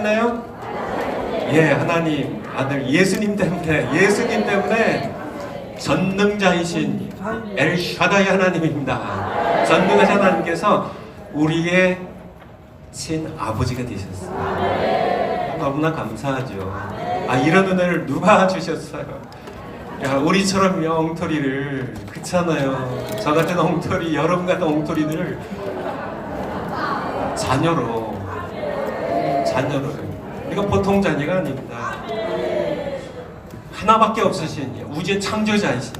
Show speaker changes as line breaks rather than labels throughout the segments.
때문에요? 예, 하나님 아들 예수님 때문에 전능자이신 엘샤다이 하나님입니다. 전능하신 하나님께서 우리의 친아버지가 되셨어요. 너무나 감사하죠. 이런 은혜를 누가 주셨어요? 야, 우리처럼 엉터리를, 그렇잖아요. 저 같은 엉터리, 여러분 같은 엉터리들을 자녀로, 이건 보통 자녀가 아닙니다. 하나밖에 없으신 우주의 창조자이신,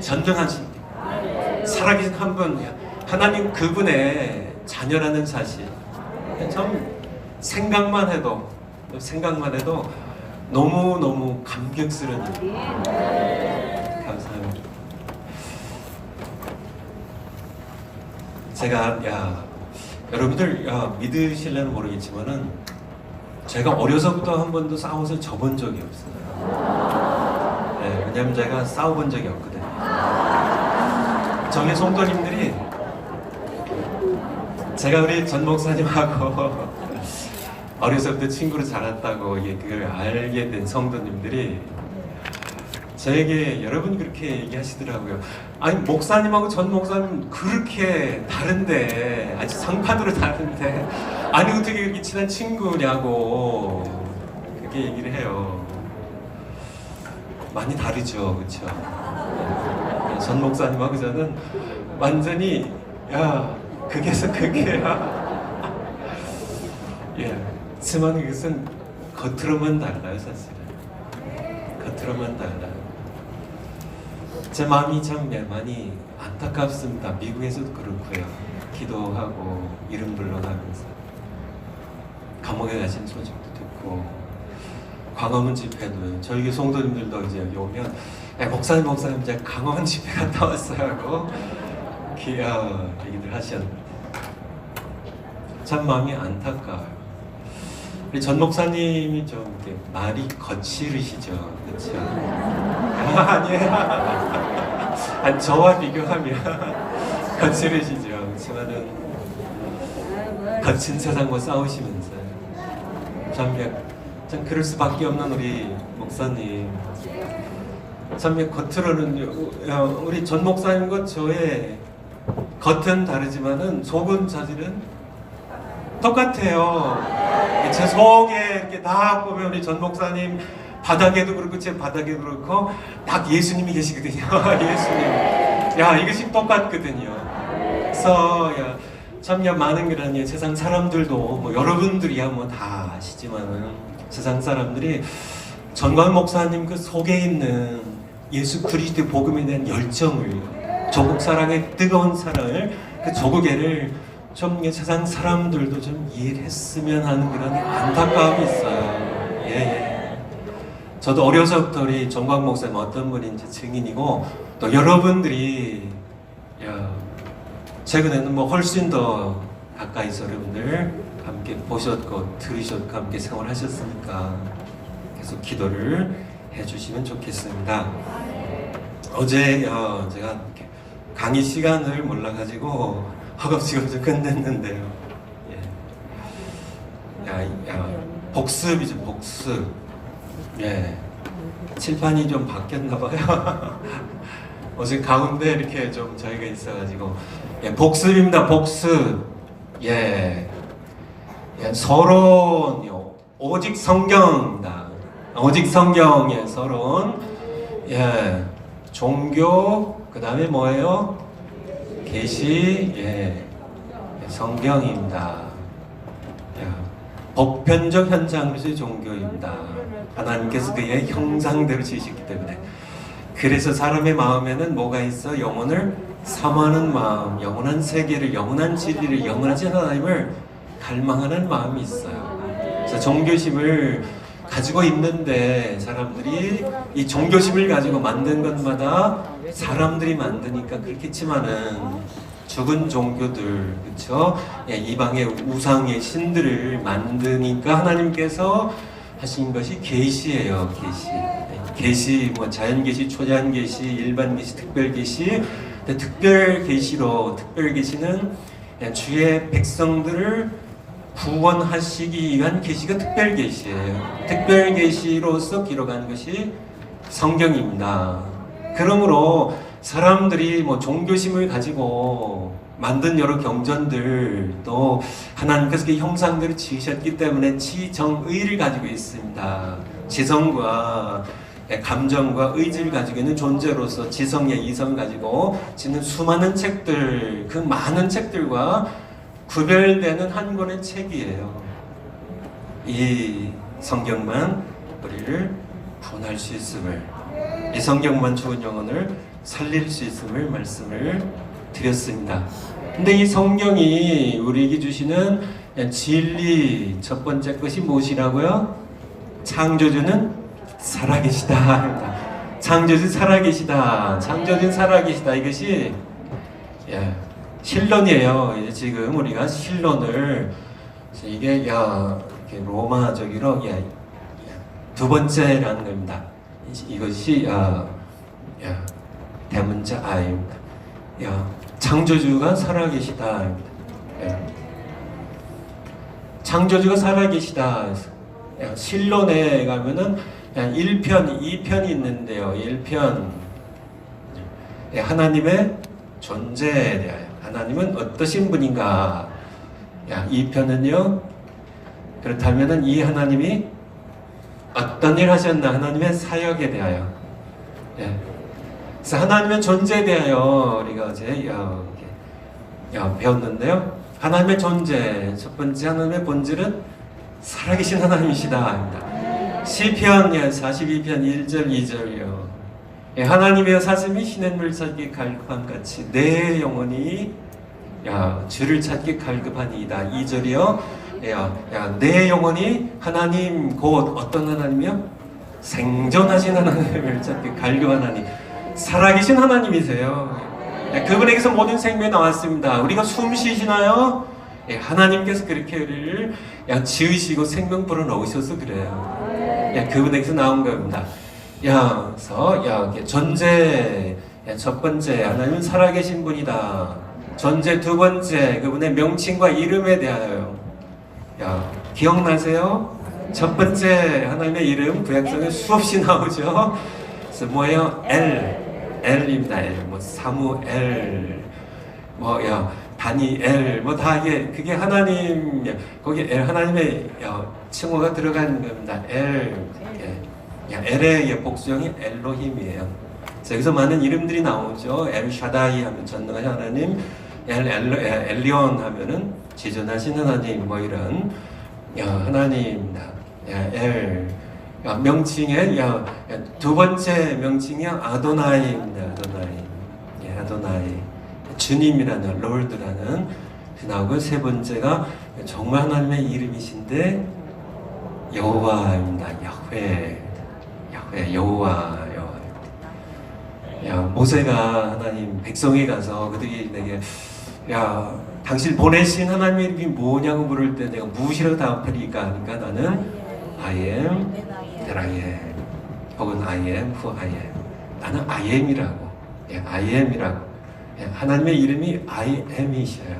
전능하신 살아계신 한 분, 하나님 그분의 자녀라는 사실, 참 생각만 해도 너무너무 감격스러운 일. 감사합니다. 제가 여러분들 믿으실려는 모르겠지만은 제가 어려서부터 한 번도 싸워서 져본 적이 없어요. 네, 왜냐면 제가 싸워본 적이 없거든요. 저희 성도님들이, 제가 우리 전 목사님하고 어려서부터 친구로 자랐다고 그걸 알게 된 성도님들이 저에게 여러분이 그렇게 얘기하시더라고요. 아니, 목사님하고 전 목사님 그렇게 다른데, 아주 상판으로 다른데, 아니 어떻게 이렇게 친한 친구냐고 그렇게 얘기를 해요. 많이 다르죠, 그렇죠? 전 목사님하고 저는 완전히 극에서 극이야. 예, 하지만 이것은 겉으로만 달라요, 사실은. 겉으로만 달라요. 제 마음이 참 많이 안타깝습니다. 미국에서도 그렇고요. 기도하고 이름 불러가면서 감옥에 가신 소식도 듣고, 광화문 집회도 저희 성도님들도 이제 여기 오면 목사님 이제 광화문 집회 갔다 왔어요 하고 얘기들 하셨는데 참 마음이 안타까워요. 우리 전 목사님이 좀 이렇게 말이 거칠으시죠, 그렇죠? 아니에요. 아니, 저와 비교하면 거칠으시죠. 그렇지만은 거친 세상과 싸우시면서 참 그럴 수밖에 없는 우리 목사님. 참 겉으로는 우리 전 목사님과 저의 겉은 다르지만은 속은 사실은 똑같아요. 제 속에 이렇게 딱 보면 우리 전 목사님 바닥에도 그렇고 제 바닥에도 그렇고 딱 예수님이 계시거든요. 예수님. 이것이 똑같거든요. 그래서 참 많은 그런 세상 사람들도 뭐 여러분들이야 뭐 다 아시지만은 세상 사람들이 전광 목사님 그 속에 있는 예수 그리스도의 복음에 대한 열정을, 조국 사랑의 뜨거운 사랑을, 그 조국애를 좀 세상 사람들도 좀 이해를 했으면 하는 그런 안타까움이 있어요. 예. 저도 어려서부터 우리 전광 목사님 어떤 분인지 증인이고, 또 여러분들이 최근에는 뭐 훨씬 더 가까이서 여러분들 함께 보셨고 들으셨고 함께 생활하셨으니까 계속 기도를 해주시면 좋겠습니다. 어제 제가 강의 시간을 몰라가지고 허겁지겁 끝냈는데요. 복습이죠, 복습. 칠판이 좀 바뀌었나봐요. 어제 가운데 이렇게 좀 저희가 있어가지고 복습입니다, 복습. 서론, 오직 성경입니다. 오직 성경의 서론. 종교, 그 다음에 뭐예요? 계시, 성경입니다. 보편적 현장으로서의 종교입니다. 하나님께서 그의 형상대로 지으셨기 때문에. 그래서 사람의 마음에는 뭐가 있어? 영혼을 사모하는 마음, 영원한 세계를, 영원한 진리를, 영원하신 하나님을 갈망하는 마음이 있어요. 그래서 종교심을 가지고 있는데 사람들이 이 종교심을 가지고 만든 것마다 사람들이 만드니까 그렇겠지만은 죽은 종교들, 그렇죠? 이방의 우상의 신들을 만드니까 하나님께서 하신 것이 계시예요, 계시. 계시, 뭐 자연 계시, 초자연 계시, 일반 계시, 특별 계시. 특별 계시로, 특별 계시는 주의 백성들을 구원하시기 위한 계시가 특별 계시예요. 특별 계시로서 기록한 것이 성경입니다. 그러므로 사람들이 뭐 종교심을 가지고 만든 여러 경전들 또 하나님께서 그 형상들을 지으셨기 때문에 지정의를 가지고 있습니다. 지성과 감정과 의지를 가지고 있는 존재로서 지성의 이성을 가지고 지는 수많은 책들, 그 많은 책들과 구별되는 한 권의 책이에요. 이 성경만 우리를 구원할 수 있음을, 이 성경만 좋은 영혼을 살릴 수 있음을 말씀을 드렸습니다. 근데 이 성경이 우리에게 주시는 진리 첫 번째 것이 무엇이라고요? 창조주는 살아계시다. 창조주 살아계시다. 창조주 살아계시다. 이것이 신론이에요. 지금 우리가 신론을 이게 이렇게 로마적으로 두 번째라는 겁니다. 이것이 대문자 아입니다. 창조주가 살아계시다. 창조주가 살아계시다. 신론에 가면은 1편, 2편이 있는데요. 1편 하나님의 존재에 대하여 하나님은 어떠신 분인가. 2편은요. 그렇다면은 이 하나님이 어떤 일 하셨나. 하나님의 사역에 대하여. 그래서 하나님의 존재에 대하여 우리가 어제 배웠는데요. 하나님의 존재, 첫 번째 하나님의 본질은 살아계신 하나님이시다. 시편 42편 1절 2절이요. 하나님의 사슴이 시냇물 찾기 갈급한 같이 내 영혼이 주를 찾기 갈급하니이다. 2절이요. 내 영혼이 하나님 곧 어떤 하나님이요? 생존하신 하나님을 찾기 갈급한 하나님. 살아계신 하나님이세요. 그분에게서 모든 생명이 나왔습니다. 우리가 숨 쉬시나요? 하나님께서 그렇게 우리를 지으시고 생명 불어넣으셔서 그래요. 그분에게서 나온 겁니다. 그래서 존재 첫 번째 하나님은 살아계신 분이다. 존재 두 번째 그분의 명칭과 이름에 대하여 기억나세요? 첫 번째 하나님의 이름 구약성에 수없이 나오죠. 그래서 뭐예요? 엘입니다. 뭐 사무엘, 다니엘, 다 그게 하나님 거기 하나님의 칭호가 들어간 겁니다. 엘의 복수형이 엘로힘이에요. 여기서 많은 이름들이 나오죠. 엘샤다이 하면 전능하신 하나님, 엘리온 하면은 지존하신 하나님, 이런 하나님입니다. 명칭의 두 번째 명칭이 아도나이입니다. 아도나이 주님이라는 롤드라는 나오고 세 번째가 정말 하나님의 이름이신데 여호와입니다. 여호와. 모세가 하나님 백성에 가서 그들이 내게 당신 보내신 하나님의 이름이 뭐냐고 물을 때 내가 무엇이라고 답하리까 하니까 나는 I am that I am 혹은 I am who I am. 나는 I am이라고. I am이라고. 하나님의 이름이 I am이셔요.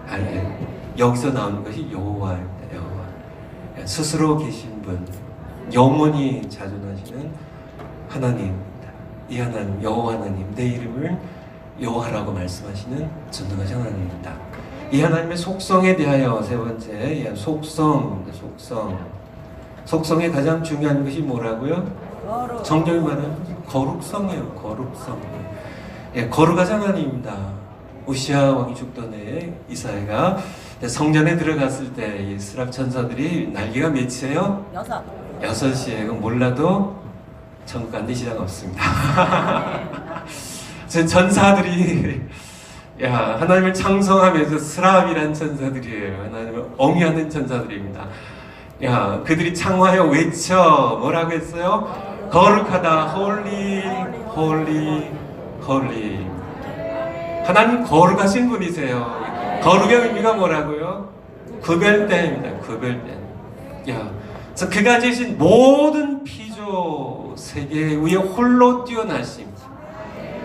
I am. 여기서 나오는 것이 여호와입니다. 여호와. 스스로 계신 분, 영원히 자존하시는 하나님입니다. 이 하나님, 여호와 하나님, 내 이름을 여호와라고 말씀하시는 전능하신 하나님입니다. 이 하나님의 속성에 대하여 세 번째 속성의 가장 중요한 것이 뭐라고요? 정정이 말하는 거룩성이에요. 거룩성. 거룩하신 하나님입니다. 우시아 왕이 죽던 해에 이사야가 성전에 들어갔을 때 이 스랍 천사들이 날개가 몇이에요? 6이에요. 몰라도 천국 간 데 시장 없습니다. 전사들이 하나님을 창성하면서 스랍이란 천사들이에요. 하나님을 엄위하는 천사들입니다. 그들이 창화하여 외쳐 뭐라고 했어요? 거룩하다. Holy, holy, holy. 하나님 거룩하신 분이세요. 거룩의 의미가 뭐라고요? 구별됨입니다. 구별됨. 그래서 그가 지으신 모든 피조 세계 위에 홀로 뛰어나심.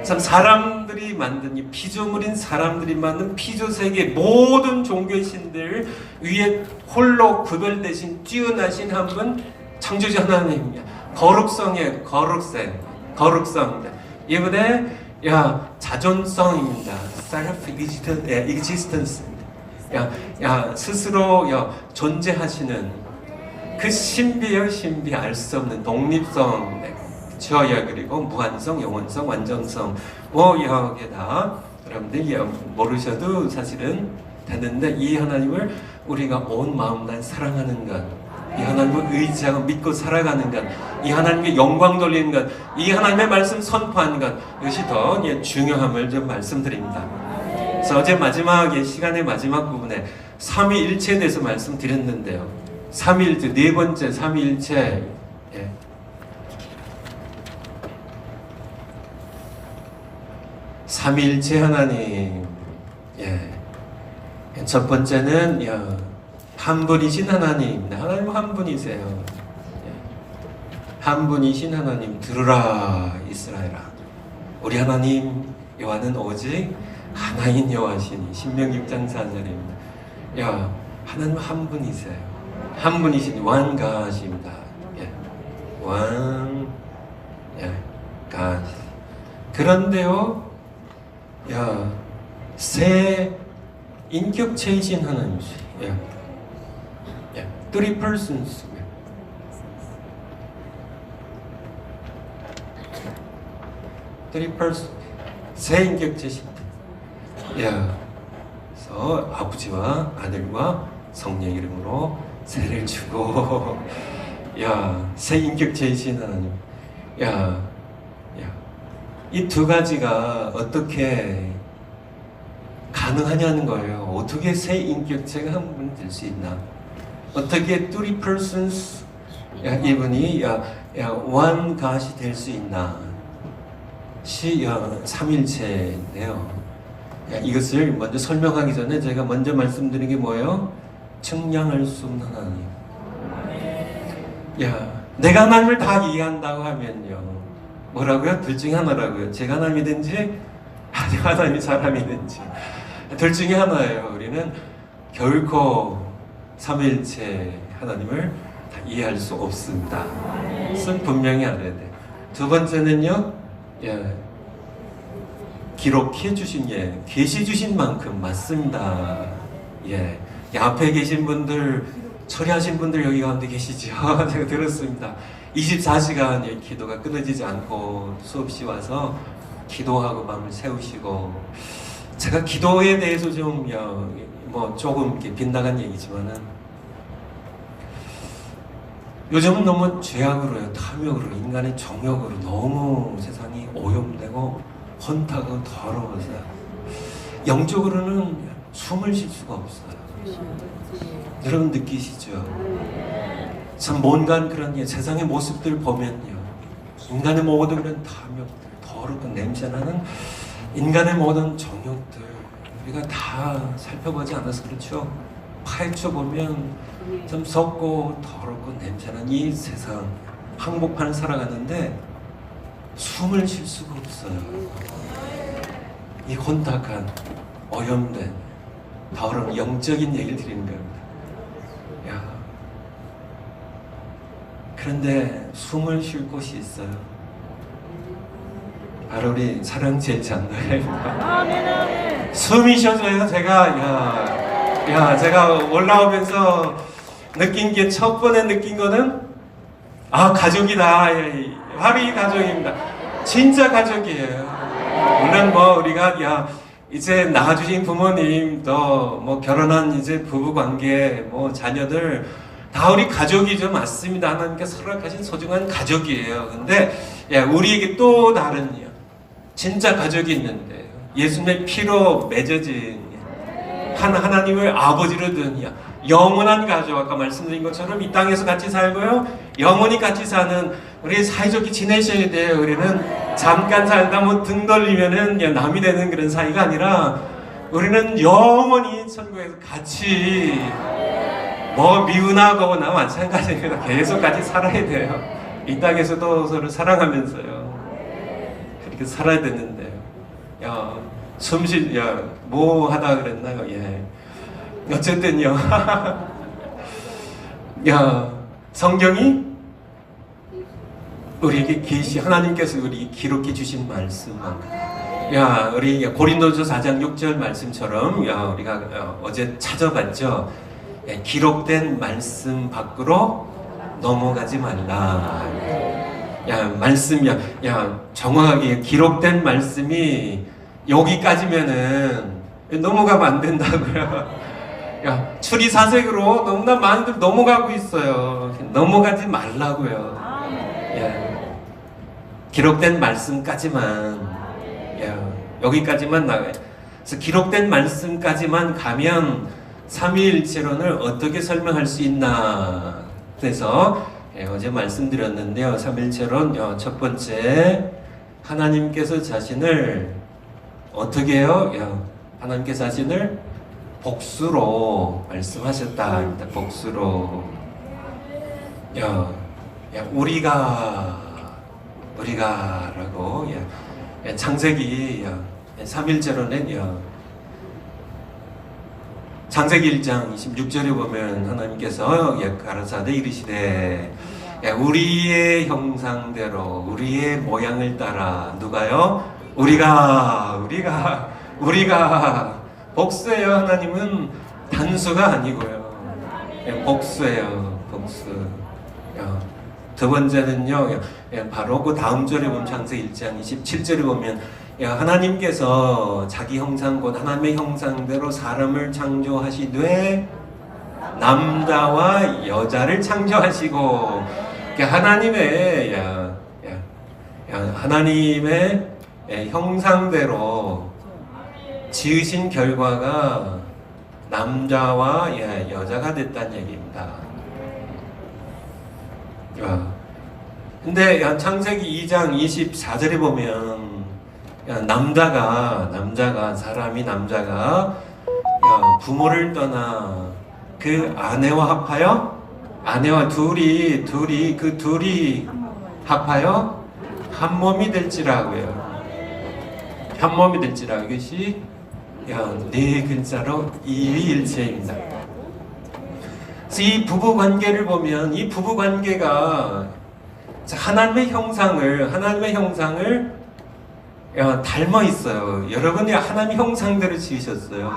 참 사람들이 만든 이 피조물인 사람들이 만든 피조세계 모든 종교의 신들 위에 홀로 구별되신 뛰어나신 한 분 창조주 하나님이야. 거룩성의 거룩성입니다. 이분의 자존성입니다. self existence입니다. 스스로 존재하시는 그 신비 알 수 없는 독립성, 그리고 무한성, 영원성, 완전성, 여러 개 다 여러분들이 모르셔도 사실은 되는데, 이 하나님을 우리가 온 마음 다해 사랑하는 것, 이 하나님을 의지하고 믿고 살아가는 것, 이 하나님께 영광 돌리는 것, 이 하나님의 말씀 선포하는 것, 이것이 더 중요함을 좀 말씀드립니다. 그래서 어제 시간의 마지막 부분에 삼위일체에 대해서 말씀드렸는데요. 삼위일체, 네 번째 삼위일체, 삼위일체 하나님. 첫 번째는 한 분이신 하나님. 하나님 한 분이세요. 한 분이신 하나님, 들으라 이스라엘아, 우리 하나님 여호와는 오직 하나인 여호와시니. 신명기 6장 4절입니다. 하나님 한 분이세요. 한 분이신 완가하십니다. 완가. 그런데요, 세 인격체이신 하나님이시. Three persons. 세 인격체십니다. 그래서 아버지와 아들과 성령 이름으로 세를 주고, 세 인격체이신 하나님. 이 두 가지가 어떻게 가능하냐는 거예요. 어떻게 세 인격체가 한 분이 될 수 있나? 어떻게 three persons, 이분이 one God이 될 수 있나? 삼일체인데요. 이것을 먼저 설명하기 전에 제가 먼저 말씀드린 게 뭐예요? 측량할 수 없는 하나님. 내가 하나님을 다 이해한다고 하면요, 뭐라고요? 둘 중에 하나라고요. 제가 하나님이든지 하나님이 사람이든지 둘 중에 하나예요. 우리는 결코 삼위일체 하나님을 다 이해할 수 없습니다. 그것은 분명히 알아야 돼요. 두 번째는요, 기록해 주신 계시 주신 만큼 맞습니다. 앞에 계신 분들, 처리하신 분들 여기 가운데 계시죠? 제가 들었습니다. 24시간 기도가 끊어지지 않고 수없이 와서 기도하고 마음을 세우시고, 제가 기도에 대해서 좀 조금 이렇게 빗나간 얘기지만은, 요즘은 너무 죄악으로요, 탐욕으로, 인간의 정욕으로 너무 세상이 오염되고 혼탁하고 더러워서요, 영적으로는 숨을 쉴 수가 없어요. 여러분 느끼시죠? 참 뭔가 그런 세상의 모습들 보면요, 인간의 모든 그런 탐욕들, 더럽고 냄새나는 인간의 모든 정욕들, 우리가 다 살펴보지 않아서 그렇죠. 파헤쳐 보면 참 썩고 더럽고 냄새나는 이 세상 한복판을 살아가는데 숨을 쉴 수가 없어요. 이 혼탁한, 오염된, 더러운 영적인 얘기를 드리는 겁니다. 그런데 숨을 쉴 곳이 있어요. 바로 우리 사랑 제일 장로입니다. 숨이 쉬어져요. 제가 올라오면서 느낀 게, 첫 번에 느낀 거는 가족이다. 바로 이 가족입니다. 진짜 가족이에요. 물론 우리가 이제 낳아주신 부모님, 또 결혼한 이제 부부 관계, 자녀들 다 우리 가족이죠. 맞습니다. 하나님께서 허락하신 소중한 가족이에요. 근데 우리에게 또 다른 진짜 가족이 있는데, 예수님의 피로 맺어진 하나님을 아버지로 둔 영원한 가족, 아까 말씀드린 것처럼 이 땅에서 같이 살고요, 영원히 같이 사는, 우리 사이좋게 지내셔야 돼요. 우리는 잠깐 살다 등 돌리면은 남이 되는 그런 사이가 아니라, 우리는 영원히 천국에서 같이 미운하거나 마찬가지입니다. 계속 같이 살아야 돼요. 이 땅에서도 서로 사랑하면서요, 그렇게 살아야 되는데요. 야, 뭐 하다 그랬나요? 예. 어쨌든요. 야, 성경이 우리에게 하나님께서 우리 기록해 주신 말씀. 야, 우리 고린도서 4장 6절 말씀처럼, 우리가 어제 찾아봤죠. 기록된 말씀 밖으로 넘어가지 말라. 말씀, 정확하게 기록된 말씀이 여기까지면은 넘어가면 안 된다고요. 추리사색으로 너무나 많이들 넘어가고 있어요. 넘어가지 말라고요. 기록된 말씀까지만, 여기까지만 나가요. 그래서 기록된 말씀까지만 가면 삼위일체론을 어떻게 설명할 수 있나. 그래서 어제 말씀드렸는데요. 삼위일체론 첫 번째, 하나님께서 자신을 어떻게 해요? 하나님께서 자신을 복수로 말씀하셨다. 복수로. 우리가라고. 창세기 3일절로는 창세기 1장 26절에 보면 하나님께서 가라사대 이르시되 우리의 형상대로 우리의 모양을 따라. 누가요? 우리가 복수예요. 하나님은 단수가 아니고요. 복수예요. 복수. 두 번째는요, 바로 그 다음 절에 보면 창세기 1장 27절에 보면 하나님께서 자기 형상 곧 하나님의 형상대로 사람을 창조하시되 남자와 여자를 창조하시고. 하나님의 형상대로 지으신 결과가 남자와 여자가 됐다는 얘기입니다. 근데 창세기 2장 24절에 보면 남자가 부모를 떠나 그 아내와 합하여, 아내와 둘이 합하여 한 몸이 될지라고요. 한 몸이 될지라. 이것이 네 글자로 이위일체입니다. 그래서 이 부부 관계를 보면 이 부부 관계가 하나님의 형상을 닮아 있어요. 여러분이 하나님의 형상대로 지으셨어요.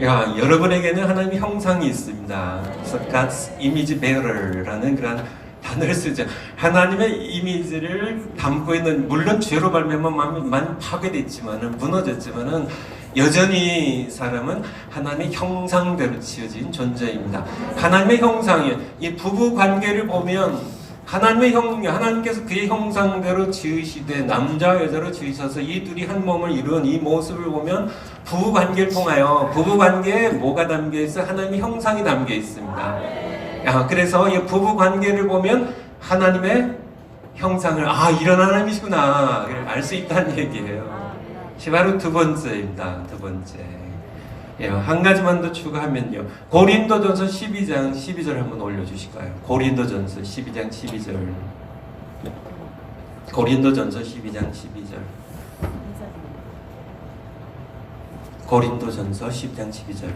여러분에게는 하나님의 형상이 있습니다. 그래서 God's image bearer라는 그런 단어를 쓰죠. 하나님의 이미지를 담고 있는, 물론 죄로 발명만 많이 파괴됐지만은, 무너졌지만은 여전히 사람은 하나님의 형상대로 지어진 존재입니다. 하나님의 형상이에요. 이 부부 관계를 보면 하나님께서 그의 형상대로 지으시되 남자와 여자로 지으셔서 이 둘이 한 몸을 이룬 이 모습을 보면 부부 관계를 통하여, 부부 관계에 뭐가 담겨 있어? 하나님의 형상이 담겨 있습니다. 그래서 이 부부 관계를 보면 하나님의 형상을, 이런 하나님이시구나 알 수 있다는 얘기예요. 바로 두 번째입니다. 두 번째. 한 가지만 더 추가하면요. 고린도전서 12장 12절 한번 올려주실까요? 고린도전서 12장 12절. 고린도전서 12장 12절. 고린도전서 12장 12절.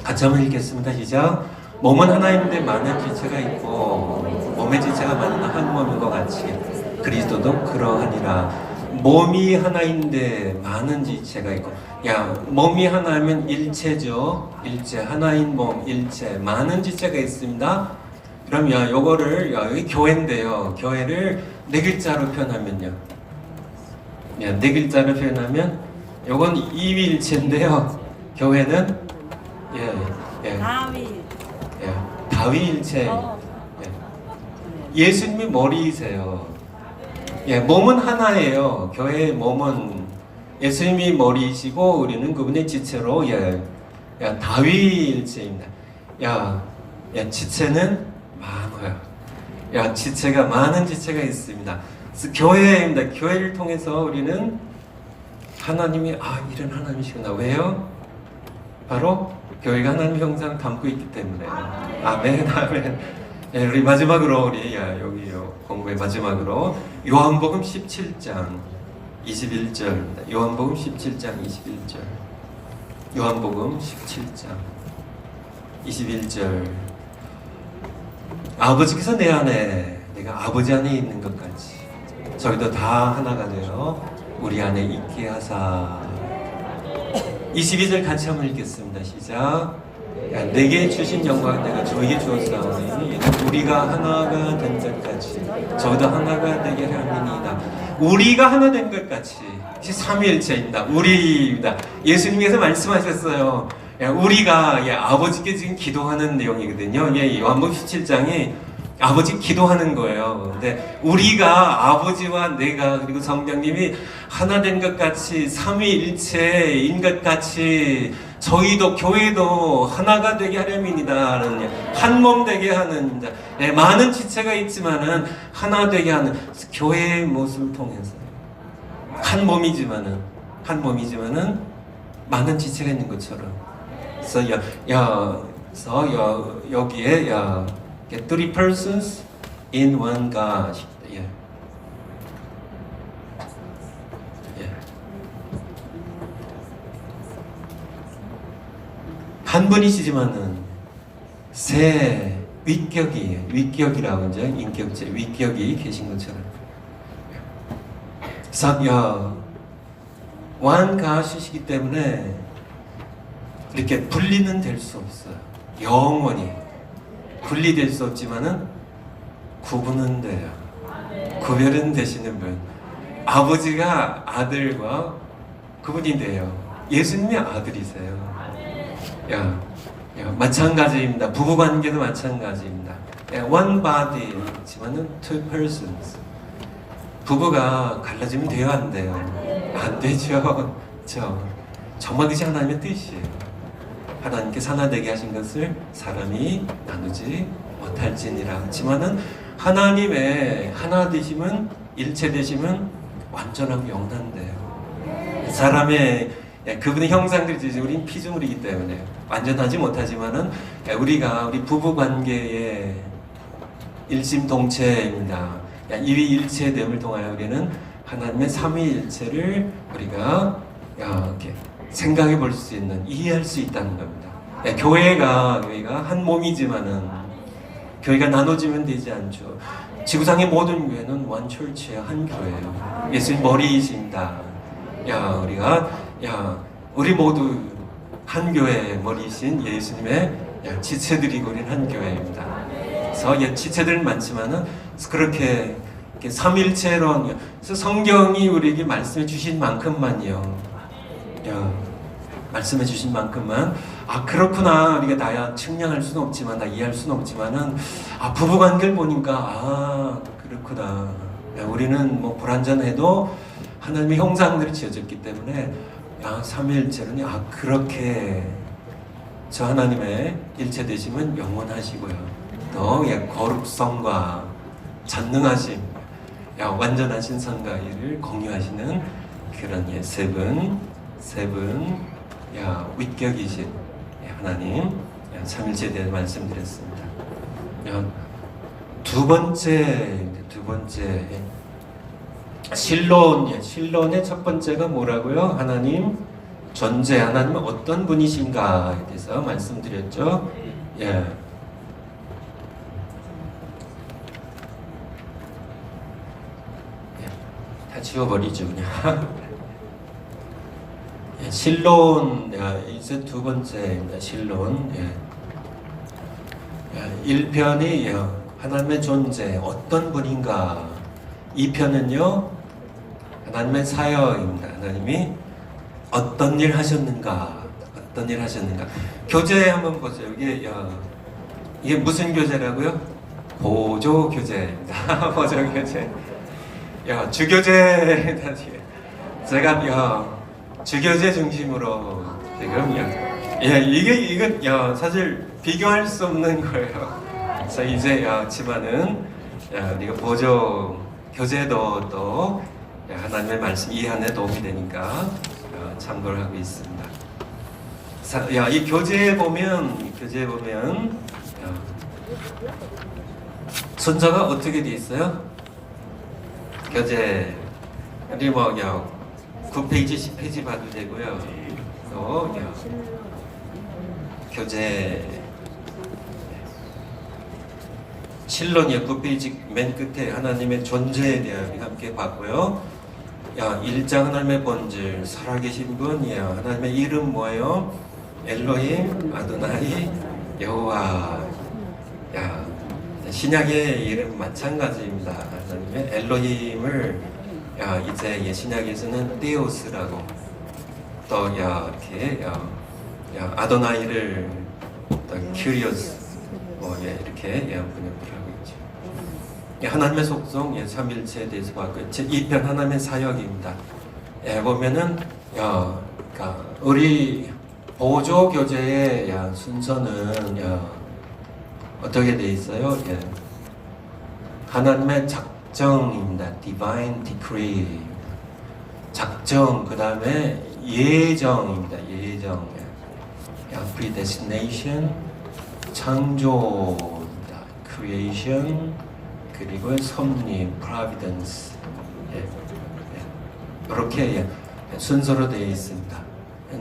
같이 한번 읽겠습니다. 시작. 몸은 하나인데 많은 지체가 있고 몸의 지체가 많은 한 몸인 것 같이 그리스도도 그러하니라. 몸이 하나인데 많은 지체가 있고, 몸이 하나면 일체죠. 일체, 하나인 몸, 일체, 많은 지체가 있습니다. 그럼 요거를, 여기 교회인데요. 교회를 네 글자로 표현하면요. 네 글자로 표현하면 요건 이위일체인데요. 교회는 다위일체. 예수님이 머리이세요. 몸은 하나예요. 교회의 몸은 예수님이 머리이시고 우리는 그분의 지체로 다위일체입니다. 지체는 많아요. 지체가 많은 지체가 있습니다. 그래서 교회입니다. 교회를 통해서 우리는 하나님이 이런 하나님이시구나. 왜요? 바로 교회가 하나님 형상 담고 있기 때문에. 아멘. 우리 마지막으로 여기 공부의 마지막으로 요한복음 17장 21절, 요한복음 17장 21절, 요한복음 17장 21절. 아버지께서 내 안에, 내가 아버지 안에 있는 것 같이 저희도 다 하나가 되어 우리 안에 있게 하사. 22절 같이 한번 읽겠습니다. 시작. 내게 주신 영광 내가 저에게 주었사오니 우리가 하나가 된 것 같이 저도 하나가 되게 함이니이다. 우리가 하나 된 것 같이 삼위일체입니다. 우리입니다. 예수님께서 말씀하셨어요. 우리가 아버지께 지금 기도하는 내용이거든요. 요한복음 17장이 아버지 기도하는 거예요. 근데 우리가 아버지와 내가 그리고 성령님이 하나 된 것 같이 삼위일체인 것 같이 저희도 교회도 하나가 되게 하려면이다는 한 몸 되게 하는 많은 지체가 있지만은 하나 되게 하는 교회의 모습을 통해서 한 몸이지만은 많은 지체가 있는 것처럼. 그래서 여기에 three persons in one God. 한 분이시지만은 세 위격이라고 이제 인격체 위격이 계신 것처럼. 그래서 one God이시기 때문에 이렇게 분리는 될 수 없어요. 영원히 분리될 수 없지만은 구분은 돼요. 구별은 되시는 분. 아버지가 아들과 구분이 돼요. 예수님이 아들이세요. 마찬가지입니다. 부부관계도 마찬가지입니다. one body지만은 two persons. 부부가 갈라지면 돼요, 안 돼요? 안 되죠. 정말 그것이 하나님의 뜻이에요. 하나님께서 하나 되게 하신 것을 사람이 나누지 못할지니라. 하지만은 하나님의 하나 되심은 일체 되심은 완전하고 영단돼요. 사람의 그분의 형상들이지 우린 피조물이기 때문에 완전하지 못하지만은 우리 부부 관계의 일심동체입니다. 이 일체됨을 통하여 우리는 하나님의 삼위일체를 우리가 이렇게 생각해 볼 수 있는, 이해할 수 있다는 겁니다. 교회가 한 몸이지만은 교회가 나눠지면 되지 않죠. 지구상의 모든 교회는 one church예요. 한 교회예요. 예수님 머리이신다. 우리 모두 한 교회의 머리이신 예수님의 지체들이고 우리는 한 교회입니다. 그래서 지체들은 많지만은 그렇게 삼일체론, 성경이 우리에게 말씀해 주신 만큼만요. 말씀해 주신 만큼만 그렇구나. 우리가 나야 측량할 수는 없지만, 나 이해할 수는 없지만은 부부관계를 보니까 그렇구나. 우리는 뭐 불완전해도 하나님의 형상들이 지어졌기 때문에 삼위일체는 그렇게 저 하나님의 일체 되심은 영원하시고요. 또 거룩성과 전능하심, 완전하신 선가위를 공유하시는 그런 세 분 위격이신 하나님 삼일체에 대해 말씀드렸습니다. 두 번째 신론의 첫 번째가 뭐라고요? 하나님 존재, 하나님은 어떤 분이신가에 대해서 말씀드렸죠. 다 지워버리죠 그냥. 신론 이제 두 번째입니다. 신론 1편이 하나님의 존재 어떤 분인가, 2편은요 하나님의 사역입니다. 하나님이 어떤 일 하셨는가. 교재 한번 보세요. 이게 무슨 교재라고요? 보조 교재입니다. 보조 교재. 주교재 제가 주교재 중심으로 지금 이건 사실 비교할 수 없는 거예요. 그래서 이제 지만은 우리가 보조 교재도 또 하나님의 말씀 이해하는 데 도움이 되니까 참고를 하고 있습니다. 이 교재에 보면 순서가 어떻게 돼 있어요? 교재 우리 9페이지, 10페이지 봐도 되고요. 또 교재 실론이야 9페이지 맨 끝에 하나님의 존재에 대한 함께 봤고요. 1장 하나님의 본질, 살아계신 분, 하나님의 이름 뭐예요? 엘로힘, 아도나이, 여호와. 신약의 이름 마찬가지입니다. 하나님의 엘로힘을 이제 신약에서는 데오스라고, 또 이렇게 아도나이를 큐리오스 이렇게 번역을 하고 있죠. 하나님의 속성, 삼일체에 대해서 봤고, 제2편 하나님의 사역입니다. 보면은 그러니까 우리 보조 교재의 순서는 어떻게 돼 있어요? 하나님의 작정입니다. Divine Decree. 작정, 그 다음에 예정입니다. 예정. Predestination, 창조입니다. Creation, 그리고 섭리, Providence. 이렇게 순서로 되어 있습니다.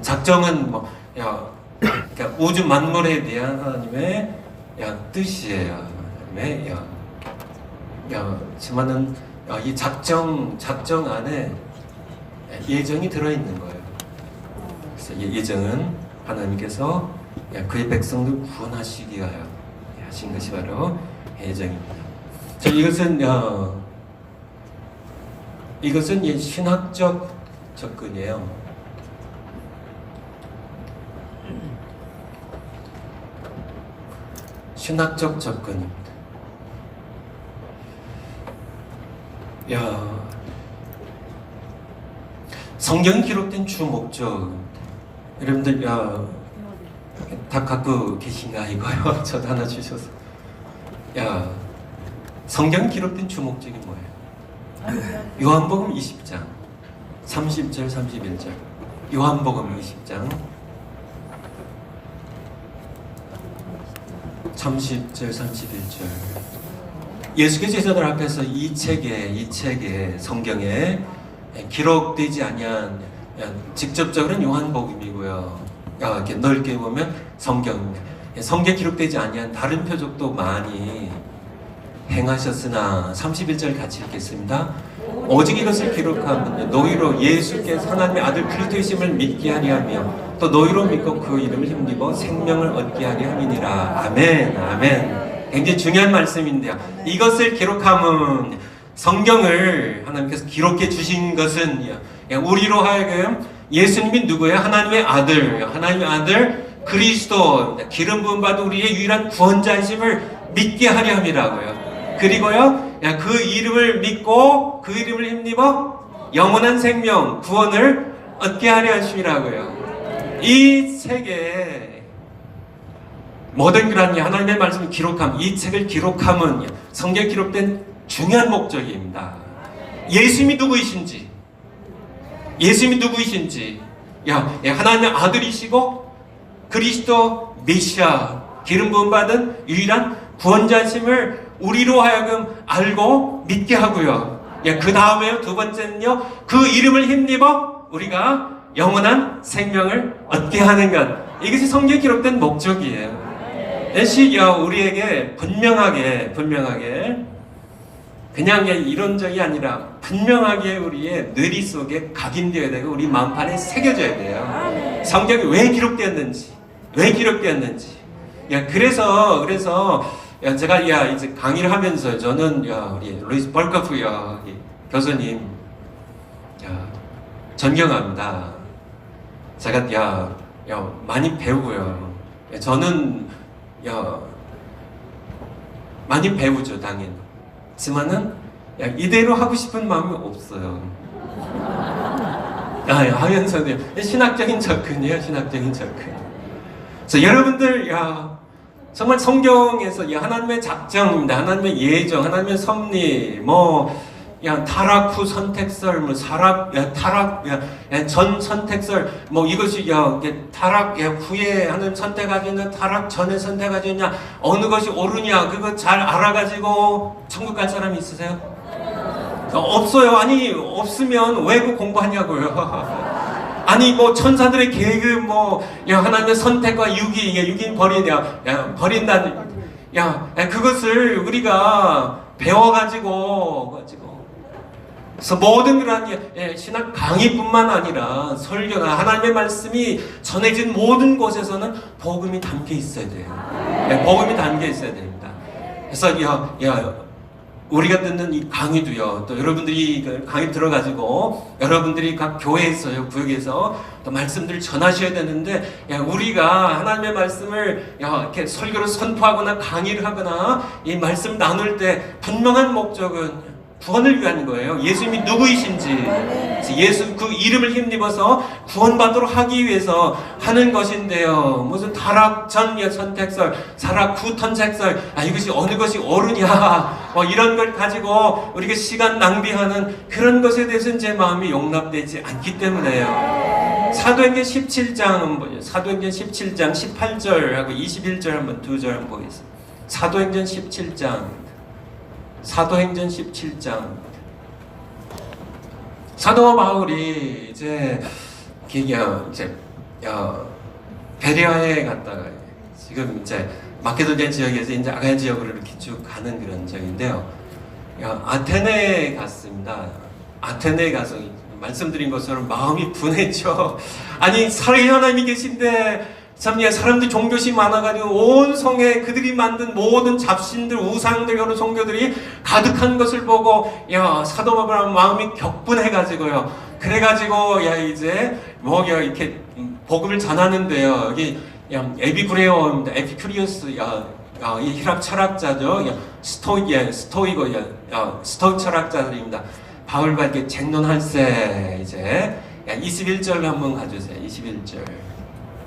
작정은 그러니까 우주 만물에 대한 하나님의 뜻이에요. 하지만은 이 작정 안에 예정이 들어있는 거예요. 그래서 예정은 하나님께서 그의 백성들 구원하시기 위하여 하신 것이 바로 예정입니다. 이것은 신학적 접근이에요. 신학적 접근입니다. 성경 기록된 주 목적입니다. 여러분들 다 갖고 계신가 이거요? 저도 하나 주셔서. 성경 기록된 주 목적이 뭐예요? 요한복음 20장 30절 31절. 요한복음 20장 30절 31절. 예수께서 제자들 앞에서 이 책에 성경에 기록되지 아니한, 직접적으로는 요한복음이고요. 이렇게 넓게 보면 성경입니다. 성경에 기록되지 아니한 다른 표적도 많이 행하셨으나, 31절 같이 읽겠습니다. 오직 이것을 기록하면 너희로 예수께서 하나님의 아들 그리스도이심을 믿게 하리 하며 또 너희로 믿고 그 이름을 힘입어 생명을 얻게 하리 함이니라. 아멘. 아멘. 굉장히 중요한 말씀인데요. 이것을 기록하면, 성경을 하나님께서 기록해 주신 것은 우리로 하여금 예수님이 누구예요? 하나님의 아들 그리스도, 기름 부음 받은 우리의 유일한 구원자이심을 믿게 하려 함이라고요. 그리고요, 그 이름을 믿고 그 이름을 힘입어 영원한 생명, 구원을 얻게 하려 하심이라고요. 이 책에 모든 그런 하나님의 말씀을 기록함, 이 책을 기록함은 성경에 기록된 중요한 목적입니다. 예수님이 누구이신지, 하나님의 아들이시고 그리스도 메시아, 기름 부음 받은 유일한 구원자심을 우리로 하여금 알고 믿게 하고요. 그 다음에 두 번째는요, 그 이름을 힘입어 우리가 영원한 생명을 얻게 하는 것. 이것이 성경에 기록된 목적이에요. 다시 우리에게 분명하게 그냥 이론적이 아니라 분명하게 우리의 뇌리 속에 각인되어야 되고 우리 마음판에 새겨져야 돼요. 성경이 왜 기록되었는지. 그래서 제가 이제 강의를 하면서 저는 우리 루이스 벌커프 교수님 존경합니다. 제가 많이 배우고요. 저는 많이 배우죠, 당연히. 하지만은 이대로 하고 싶은 마음이 없어요. 하면서도 신학적인 접근이에요. 그래서 여러분들 정말 성경에서 하나님의 작정입니다. 하나님의 예정, 하나님의 섭리, 타락 후 선택설, 타락 전 선택설, 이것이 타락 후에 하나님 선택하셨냐, 타락 전에 선택하셨냐, 어느 것이 옳으냐, 그거 잘 알아가지고 천국 갈 사람이 있으세요? 없어요. 아니 없으면 왜 그 공부하냐고요. 아니 뭐 천사들의 계급 야 하나님의 선택과 유긴 버리냐, 야 버린다는, 야 그것을 우리가 배워가지고 그래서 모든 그런 신학 강의뿐만 아니라 설교나 하나님의 말씀이 전해진 모든 곳에서는 복음이 담겨 있어야 돼요. 복음이 담겨 있어야 됩니다. 그래서 우리가 듣는 이 강의도요, 또 여러분들이 강의 들어가지고 여러분들이 각 교회에서요, 구역에서 또 말씀들을 전하셔야 되는데, 우리가 하나님의 말씀을 이렇게 설교를 선포하거나 강의를 하거나 이 말씀 나눌 때 분명한 목적은 구원을 위한 거예요. 예수님이 누구이신지, 예수 그 이름을 힘입어서 구원받도록 하기 위해서 하는 것인데요. 무슨 타락 전 선택설, 타락 후 선택설, 이것이 어느 것이 옳으냐, 이런 걸 가지고 우리가 시간 낭비하는 그런 것에 대해서는 제 마음이 용납되지 않기 때문에요. 사도행전 17장 한번 보죠. 사도행전 17장 18절하고 21절 한번 두 절 한번 보겠습니다. 사도행전 17장. 사도행전 17장. 사도 바울이 이제 베레아에 갔다가 지금 이제 마케도니아 지역에서 이제 아가야 지역으로 이렇게 쭉 가는 그런 지역인데요. 아테네에 갔습니다. 아테네에 가서 말씀드린 것처럼 마음이 분했죠. 아니 살아계신 하나님이 계신데 참 사람들이 종교심이 많아가지고 온 성에 그들이 만든 모든 잡신들, 우상들, 여러 종교들이 가득한 것을 보고 사도 바울 마음이 격분해가지고요. 그래가지고 이제 이렇게 복음을 전하는데요. 여기 에피쿠레오입니다. 에피큐리우스 이 힐랍 철학자죠. 스토익 철학자들입니다. 바울과 이렇게 쟁론할세 이제 21절 한번 가주세요. 21절.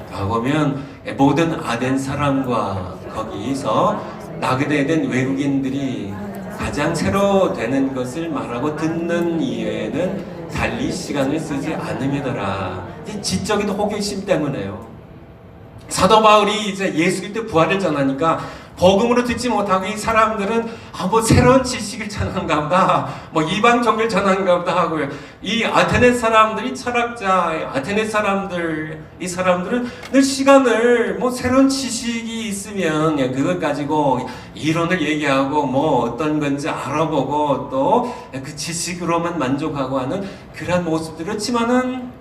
보면 모든 아덴 사람과 거기서 나그네된 외국인들이 가장 새로 되는 것을 말하고 듣는 이외에는 달리 시간을 쓰지 않음이더라. 지적인 호기심 때문에요. 사도 바울이 이제 예수 그리스도 부활을 전하니까 복음으로 듣지 못하고 이 사람들은 새로운 지식을 전하는가 보다, 이방 종교를 전하는가 보다 하고요. 이 아테네 사람들이 철학자, 아테네 사람들, 이 사람들은 늘 시간을 새로운 지식이 있으면 그걸 가지고 이론을 얘기하고 어떤 건지 알아보고 또 그 지식으로만 만족하고 하는 그런 모습들. 그렇지만은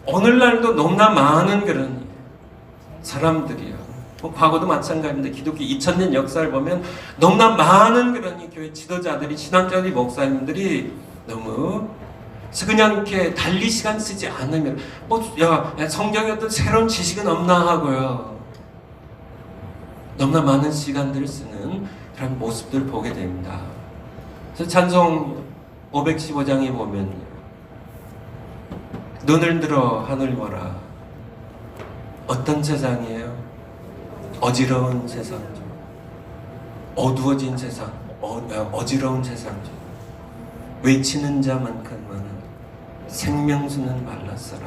오늘날도 너무나 많은 그런 사람들이요. 과거도 마찬가지인데 기독교 2000년 역사를 보면 너무나 많은 그런 교회 지도자들이, 신앙자들이, 목사님들이 너무 그냥 이렇게 달리 시간 쓰지 않으면 성경에 어떤 새로운 지식은 없나 하고요. 너무나 많은 시간들을 쓰는 그런 모습들을 보게 됩니다. 그래서 찬송 515장에 보면 눈을 들어 하늘 보라. 어떤 세상이에요? 어지러운 세상이죠. 어두워진 세상, 어지러운 세상이죠. 외치는 자만큼은 생명수는 말랐어라.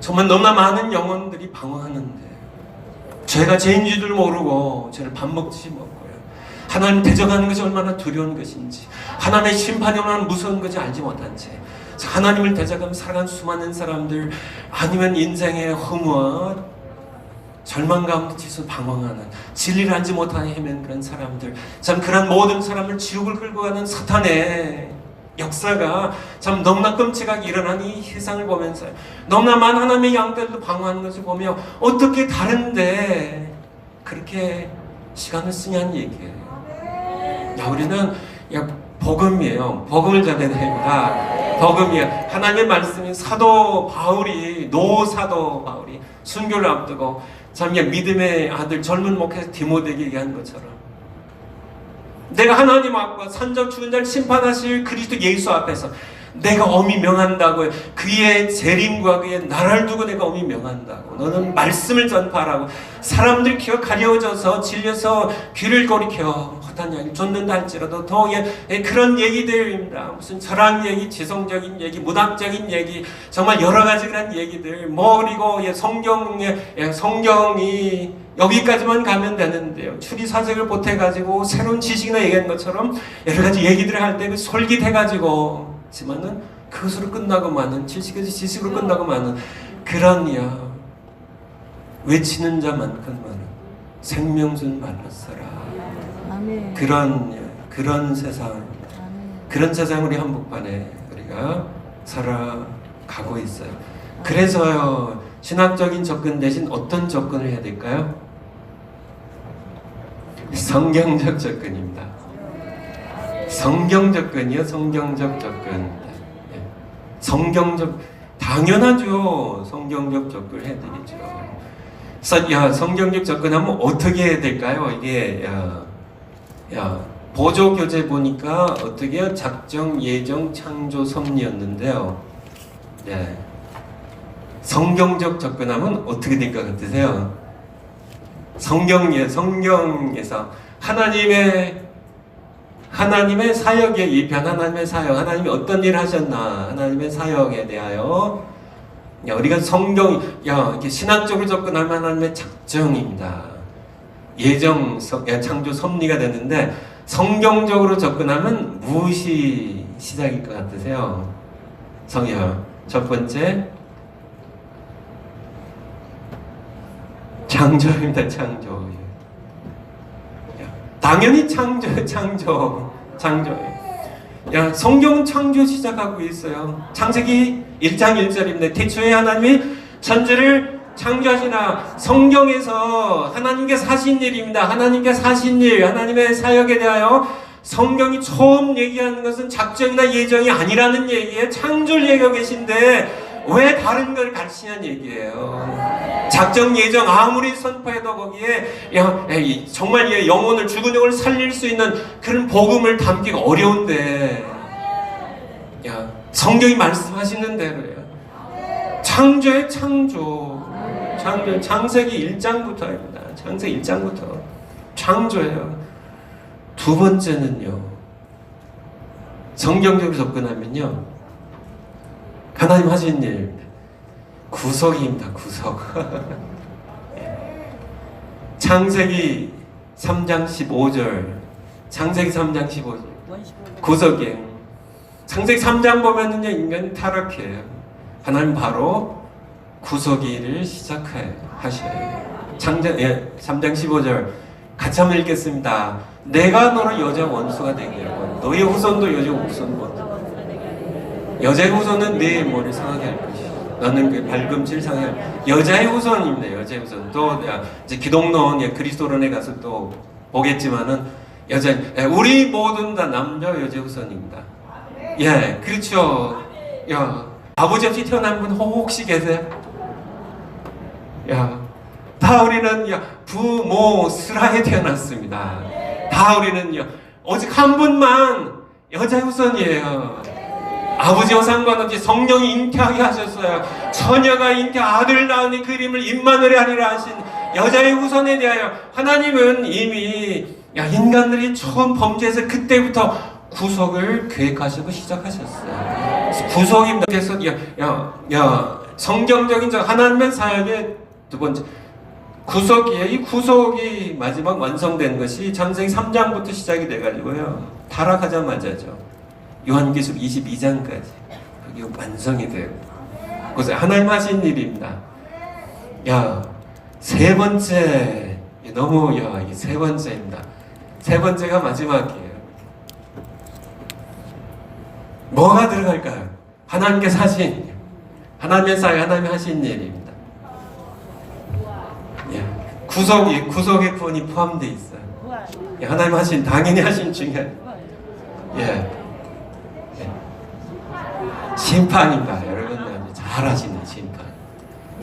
정말 너무나 많은 영혼들이 방황하는데 죄가 죄인 줄 모르고 죄를 밥 먹듯이 먹고요. 하나님 대적하는 것이 얼마나 두려운 것인지, 하나님의 심판이 얼마나 무서운 것인지 알지 못한 채 하나님을 대적하며 살아간 수많은 사람들, 아니면 인생의 허무와 절망 가운데 지수 방황하는, 진리를 알지 못하는 헤맨 그런 사람들, 참 그런 모든 사람을 지옥을 끌고 가는 사탄의 역사가 참 너무나 끔찍하게 일어난 이 세상을 보면서 너무나 많은 하나님의 양떼들도 방황하는 것을 보며 어떻게 다른데 그렇게 시간을 쓰냐는 얘기예요. 우리는 복음이에요. 복음을 전해야 됩니다. 복음이야. 하나님의 말씀이 사도 바울이, 노사도 바울이 순교를 앞두고 참 믿음의 아들 젊은 목회자 디모데에게 얘기한 것처럼 내가 하나님 앞과 산적 죽은 자를 심판하실 그리스도 예수 앞에서 내가 엄히 명한다고, 그의 재림과 그의 나라를 두고 내가 엄히 명한다고. 너는 말씀을 전파하라고. 사람들 귀가 가려워져서 질려서 귀를 거리켜 허탄 양을 쫓는다 할지라도 더 그런 얘기들입니다. 무슨 철학 얘기, 지성적인 얘기, 문학적인 얘기, 정말 여러 가지 그런 얘기들. 그리고 성경이 여기까지만 가면 되는데요. 추리사색을 보태가지고 새로운 지식이나 얘기한 것처럼 여러 가지 얘기들을 할 때 솔깃해가지고, 지만은 그것으로 끝나고 마는, 지식으로 끝나고 마는 그런 외치는 자만큼만은 생명줄 말랐어라.
아멘.
그런 세상,
아멘.
그런 세상 우리 한복판에 우리가 살아가고 있어요. 그래서요, 신학적인 접근 대신 어떤 접근을 해야 될까요? 성경적 접근입니다. 성경 접근이요, 성경적 접근. 성경적, 당연하죠. 성경적 접근을 해드리죠. 성경적 접근하면 어떻게 해야 될까요? 이게, 보조교재 보니까 어떻게 작정, 예정, 창조, 섭리였는데요. 네. 성경적 접근하면 어떻게 될 것 같으세요? 성경에서 하나님의 사역에 입현, 하나님의 사역, 하나님이 어떤 일을 하셨나, 하나님의 사역에 대하여 우리가 이렇게 신학적으로 접근하면 하나님의 작정입니다. 예정, 창조, 섭리가 되는데 성경적으로 접근하면 무엇이 시작일 것 같으세요? 첫 번째, 창조입니다. 창조. 당연히 창조예요. 성경은 창조 시작하고 있어요. 창세기 1장 1절인데 태초에 하나님이 천지를 창조하시나. 성경에서 하나님께서 하신 일입니다. 하나님께서 하신 일, 하나님의 사역에 대하여 성경이 처음 얘기하는 것은 작정이나 예정이 아니라는 얘기예요. 창조를 얘기하고 계신데 왜 다른 걸 가르치냐는 얘기예요. 작정, 예정 아무리 선포해도 거기에 정말 영혼을, 죽은 영혼을 살릴 수 있는 그런 복음을 담기가 어려운데 성경이 말씀하시는 대로예요. 창조의 창조. 창세기 1장부터입니다. 창세기 1장부터 창조예요. 두 번째는요, 성경적으로 접근하면요, 하나님 하신 일, 구속입니다. 구속. 창세기 3장 15절. 창세기 3장 15절. 구속이에요. 창세기 3장 보면은요, 인간이 타락해요. 하나님 바로 구속의 일을 시작하셔요. 3장 15절. 같이 한번 읽겠습니다. 내가 너로 여자 원수가 되게 하고 너의 후손도 여자 후손 원수. 여자의 후손은 내 머리를 상하게 할 것이야. 너는 그 발금질 상하게 할. 여자의 후손입니다. 여자의 후손. 또 이제 기독론 그리스도론에 가서 또 보겠지만은 우리 모든 다 남자 여자 후손입니다. 예, 그렇죠. 아버지 없이 태어난 분 혹시 계세요? 다 우리는 부모 스라에 태어났습니다. 다 우리는요, 오직 한 분만 여자 후손이에요. 아버지와 상관없이 성령이 잉태하게 하셨어요. 처녀가 잉태 아들 낳으니 그림을 임마누엘 하리라 하신 여자의 후손에 대하여 하나님은 이미 인간들이 처음 범죄해서 그때부터 구속을 계획하시고 시작하셨어요. 구속입니다. 그래서 성경적인 하나님의 사역의 두 번째 구속이에요. 이 구속이 마지막 완성된 것이 창세기 3장부터 시작이 돼가지고요, 타락하자마자죠, 요한계시록 22장까지 그게 완성이 돼요. 그래서 하나님 하신 일입니다. 세 번째, 너무 이게 세 번째입니다. 세 번째가 마지막이에요. 뭐가 들어갈까요? 하나님께서 하신 일, 하나님의 사역, 하나님이 하신 일입니다. 구속의 구원이 포함되어 있어요. 하나님 하신, 당연히 하신 중에 심판입니다. 여러분 잘 아시는 심판.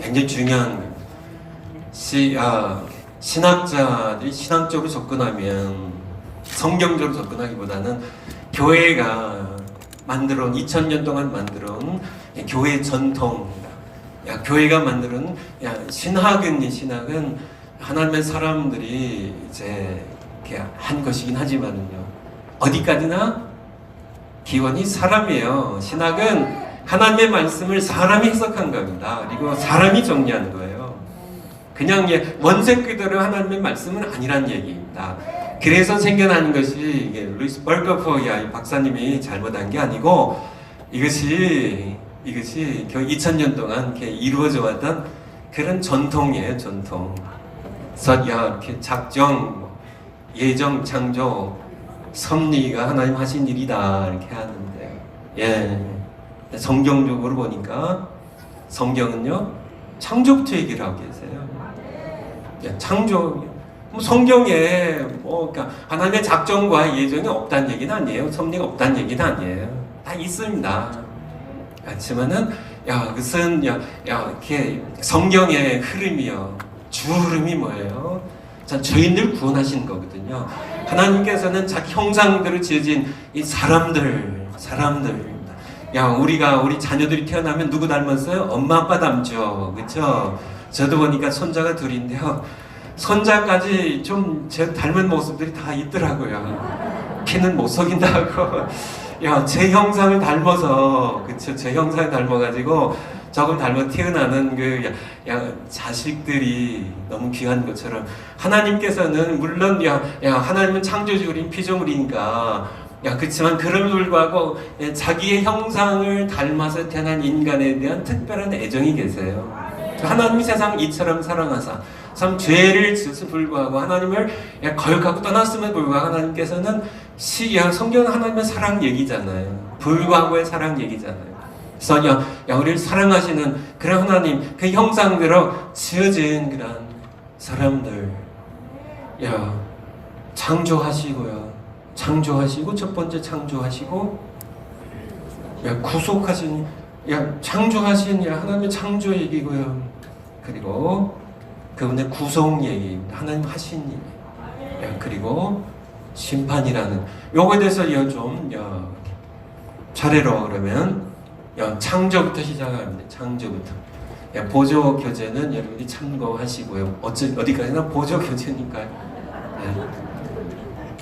굉장히 중요한 겁니다. 신학자들이 신학적으로 접근하면, 성경적으로 접근하기보다는 교회가 만들어온 2000년 동안 만들어온 교회 전통입니다. 교회가 만드는 신학은 하나님의 사람들이 이제 이렇게 한 것이긴 하지만은요, 어디까지나 기원이 사람이에요. 신학은 하나님의 말씀을 사람이 해석한 겁니다. 그리고 사람이 정리한 거예요. 그냥 원색 그대로 하나님의 말씀은 아니란 얘기입니다. 그래서 생겨나는 것이 이게 루이스 벌거퍼 박사님이 잘못한 게 아니고 이것이 거의 2000년 동안 이렇게 이루어져 왔던 그런 전통이에요, 전통. 그래서 이렇게 작정, 예정, 창조, 섭리가 하나님 하신 일이다 이렇게 하는데, 성경적으로 보니까 성경은요 창조부터 얘기를 하고 계세요. 창조. 성경에 그러니까 하나님의 작정과 예정이 없다는 얘기는 아니에요. 섭리가 없다는 얘기는 아니에요. 다 있습니다. 그렇지만은 그것은 이렇게 성경의 흐름이요. 주 흐름이 뭐예요? 자, 죄인들 구원하시는 거거든요. 하나님께서는 자기 형상대로 지어진 이 사람들. 우리 자녀들이 태어나면 누구 닮았어요? 엄마 아빠 닮죠. 그렇죠? 저도 보니까 손자가 둘인데요. 손자까지 좀 제 닮은 모습들이 다 있더라고요. 키는 못 속인다고. 제 형상을 닮아서, 그쵸? 제 형상을 닮아가지고 조금 닮아 태어나는 자식들이 너무 귀한 것처럼 하나님께서는 물론 하나님은 창조주인 피조물이니까 그렇지만 그럼에도 불구하고 자기의 형상을 닮아서 태어난 인간에 대한 특별한 애정이 계세요. 하나님이 세상 이처럼 사랑하사 참 죄를 지어서 불구하고 하나님을 거역하고 떠났음에도 불구하고 하나님께서는 성경은 하나님의 사랑 얘기잖아요. 불과하고의 사랑 얘기잖아요. 그래서 우리를 사랑하시는 그런 하나님, 그 형상대로 지어진 그런 사람들, 창조하시고 첫 번째 창조하시고 구속하신 창조하신 하나님의 창조 얘기고요. 그리고 그분의 구속 얘기입니다. 하나님 하신 일. 그리고 심판이라는 요거에 대해서 좀 차례로 그러면 창조부터 시작합니다. 창조부터. 보조 교재는 여러분이 참고하시고요. 어디까지나 보조 교재니까요.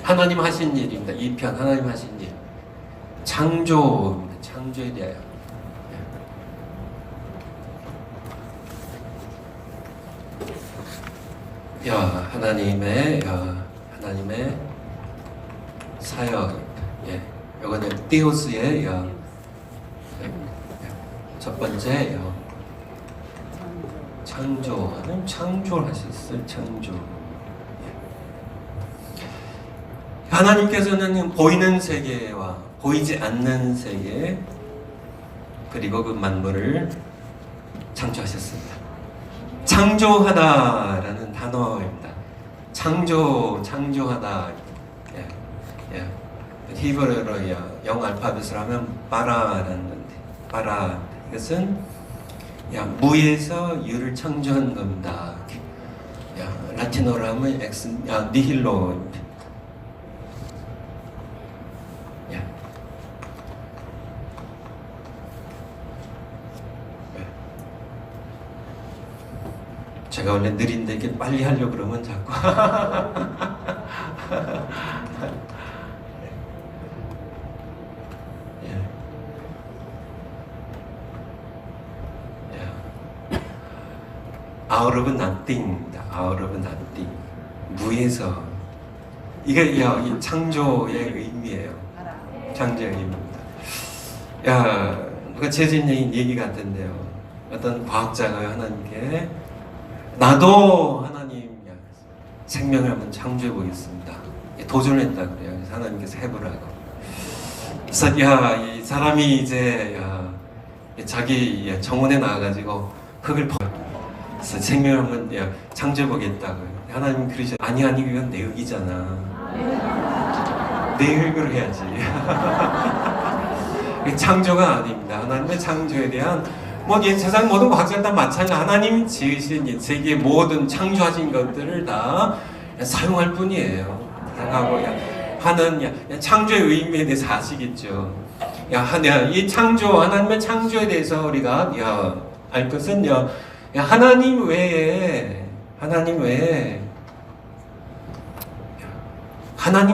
하나님 하신 일입니다. 2편 하나님 하신 일. 창조입니다. 창조에 대하여. 하나님의 사역. 이거는 띠오스의 첫 번째 창조는 창조를 하셨어요. 창조. 하나님께서는 보이는 세계와 보이지 않는 세계 그리고 그 만물을 창조하셨습니다. 창조하다라는 단어입니다. 창조하다. 히브리어로 영어 알파벳으로 하면 바라라는 건데, 바라 이것은 무에서 유를 창조한 겁니다. 라틴어로 하면 니힐로입니다. 제가 원래 느린데 이렇게 빨리 하려고 그러면 자꾸 out of nothing입니다. out of nothing. 무에서. 이게 이 창조의 의미예요. 창조의 의미입니다. 누가 재진 얘기 같은데요. 어떤 과학자가 하나님께 나도 하나님 생명을 한번 창조해 보겠습니다. 도전했다 그래요. 그래서 하나님께서 해보라고. 그래서 이 사람이 이제 자기 정원에 나와가지고 흙을 그래서 생명을 한번 창조해 보겠다고요. 하나님 그러셔. 아니 그건 내 흙이잖아. 내 흙으로 해야지. 창조가 아닙니다. 하나님의 창조에 대한 세상 모든 과학자들 다 마찬가지. 하나님 지으신 세계 모든 창조하신 것들을 다 사용할 뿐이에요. 하고 하는 창조의 의미에 대해서 아시겠죠. 이 창조, 하나님의 창조에 대해서 우리가 알 것은 하나님 외에 하나님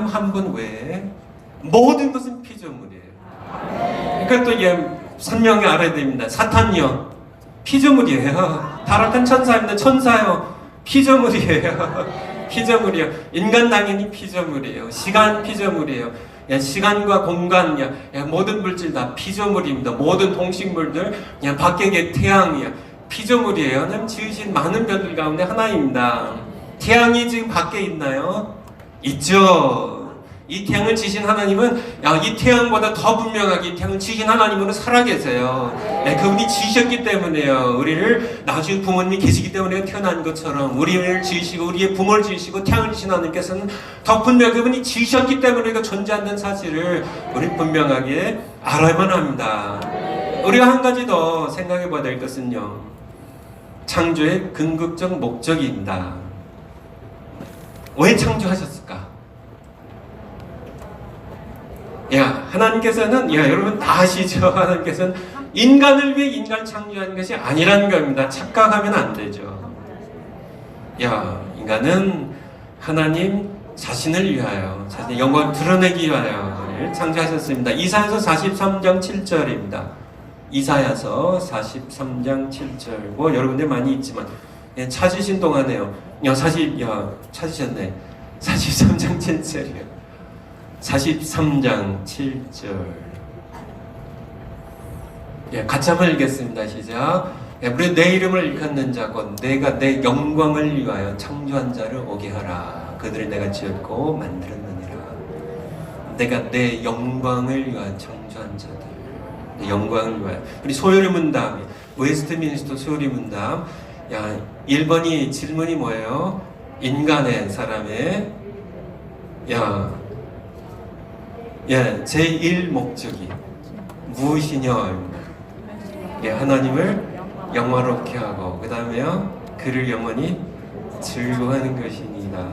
한 분 외에 모든 것은 피조물이에요. 그러니까 또 선명히 알아야 됩니다. 사탄이요, 피조물이에요. 타락한 천사입니다. 천사요, 피조물이에요. 피조물이요. 인간 당연히 피조물이에요. 시간 피조물이에요. 시간과 공간, 모든 물질 다 피조물입니다. 모든 동식물들, 밖에 태양이야, 피조물이에요. 하나님 지으신 많은 별들 가운데 하나입니다. 태양이 지금 밖에 있나요? 있죠. 이 태양을 지신 하나님은 이 태양보다 더 분명하게 이 태양을 지신 하나님으로 살아계세요. 그분이 지으셨기 때문에요. 우리를 낳으신 부모님이 계시기 때문에 태어난 것처럼 우리를 지으시고 우리의 부모를 지으시고 태양을 지신 하나님께서는 더 분명 그분이 지으셨기 때문에 우리가 존재한다는 사실을 우리 분명하게 알아야만 합니다. 우리가 한 가지 더 생각해 봐야 될 것은요, 창조의 궁극적 목적입니다. 왜 창조하셨을까? 하나님께서는 여러분 다 아시죠? 하나님께서는 인간을 위해 인간을 창조한 것이 아니라는 겁니다. 착각하면 안 되죠. 인간은 하나님 자신을 위하여 자신의 영광을 드러내기 위하여 창조하셨습니다. 이사야서 43장 7절입니다. 이사야서 43장 7절. 뭐 여러분들 많이 있지만 찾으신 동안에요. 찾으셨네. 43장 7절이요. 43장 7절. 같이 한번 읽겠습니다. 시작. 우리 내 이름을 일컫는 자곧 내가 내 영광을 위하여 창조한 자를 오게 하라. 그들을 내가 지었고 만들었느니라. 내가 내 영광을 위하여 창조한 자들. 내 영광을 위하여. 우리 소요리 문답, 웨스트민스터 소요리 문답. 1번이 질문이 뭐예요? 인간의 사람의 제1 목적이 무엇이냐? 하나님을 영화롭게 하고 그 다음에요, 그를 영원히 즐거워하는 것이니라.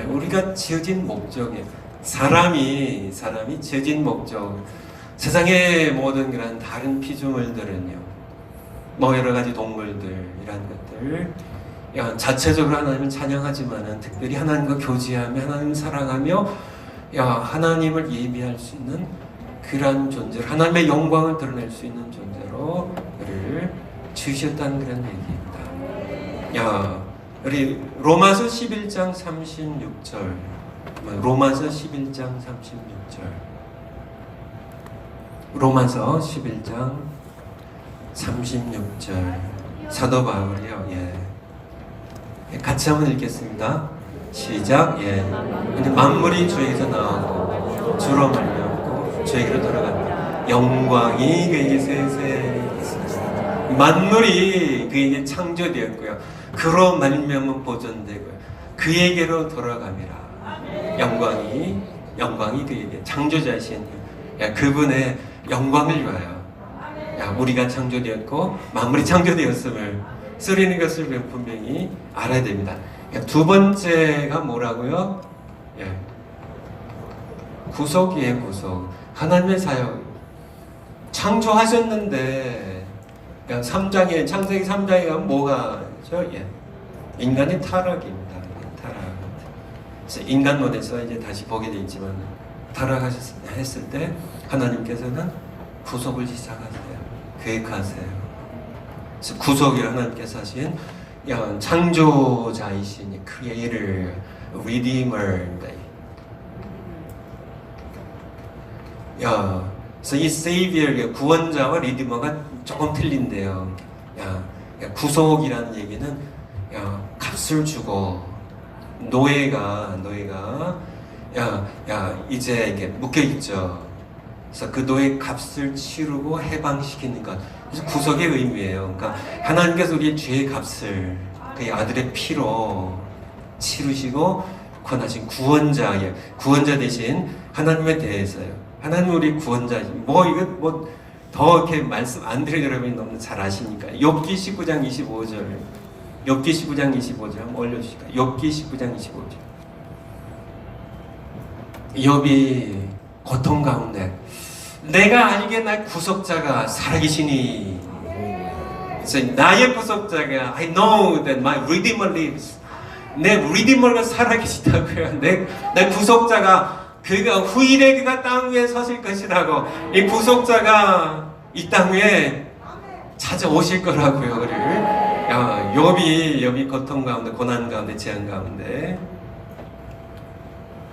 우리가 지어진 목적이에요. 사람이 지어진 목적. 세상의 모든 그런 다른 피조물들은요, 여러 가지 동물들 이런 것들 자체적으로 하나님을 찬양하지만은 특별히 하나님과 교제하며 하나님을 사랑하며 하나님을 예비할 수 있는 그런 존재, 하나님의 영광을 드러낼 수 있는 존재로 우리를 지으셨다는 그런 얘기입니다. 우리 로마서 11장 36절. 로마서 11장 36절. 로마서 11장 36절. 사도 바울이요. 같이 한번 읽겠습니다. 시작. 만물이 주에게서 나오고 주로 말미암고 주에게로 돌아갑니다. 영광이 그에게 세세. 만물이 그에게 창조되었고요, 그로 말미암아 보존되고요, 그에게로 돌아갑니다. 영광이 그에게, 창조자이신 그분의 영광을 위하여 우리가 창조되었고 만물이 창조되었음을 쓰리는 것을 분명히 알아야 됩니다. 두 번째가 뭐라고요? 구속이에요. 구속. 하나님의 사역. 창조하셨는데 창세기 3장에 가면 뭐가 있죠? 인간의 타락입니다. 타락. 그래서 인간론에서 이제 다시 보게 돼 있지만, 타락했을 때 하나님께서는 구속을 시작하세요. 계획하세요. 그래서 구속이 하나님께서 하신 창조자이신 Creator, Redeemer입니다. 그래서 이 Savior, 구원자와 리디머가 조금 틀린데요. 구속이라는 얘기는 값을 주고 노예가 이제 이게 묶여 있죠. 그래서 그 노예 값을 치르고 해방시키는 것. 그래서 구속의 의미예요. 그러니까 하나님께서 우리의 죄의 값을 그의 아들의 피로 치르시고 권하신 구원자 대신 하나님에 대해서요. 하나님 우리 구원자. 더 이렇게 말씀 안 드려 여러분이 너무 잘 아시니까. 욥기 19장 25절. 욥기 19장 25절 한번 올려주실까요? 욥기 19장 25절. 욥이 고통 가운데 내가 알기에 나의 구속자가 살아계시니, 나의 구속자가 I know that my Redeemer lives. 내 리디머가 살아계시다고요. 내 구속자가 그가 후일에 그가 땅 위에 서실 것이라고, 이 구속자가 이 땅 위에 찾아오실 거라고요. 그를 욥이 고통 가운데, 고난 가운데, 재앙 가운데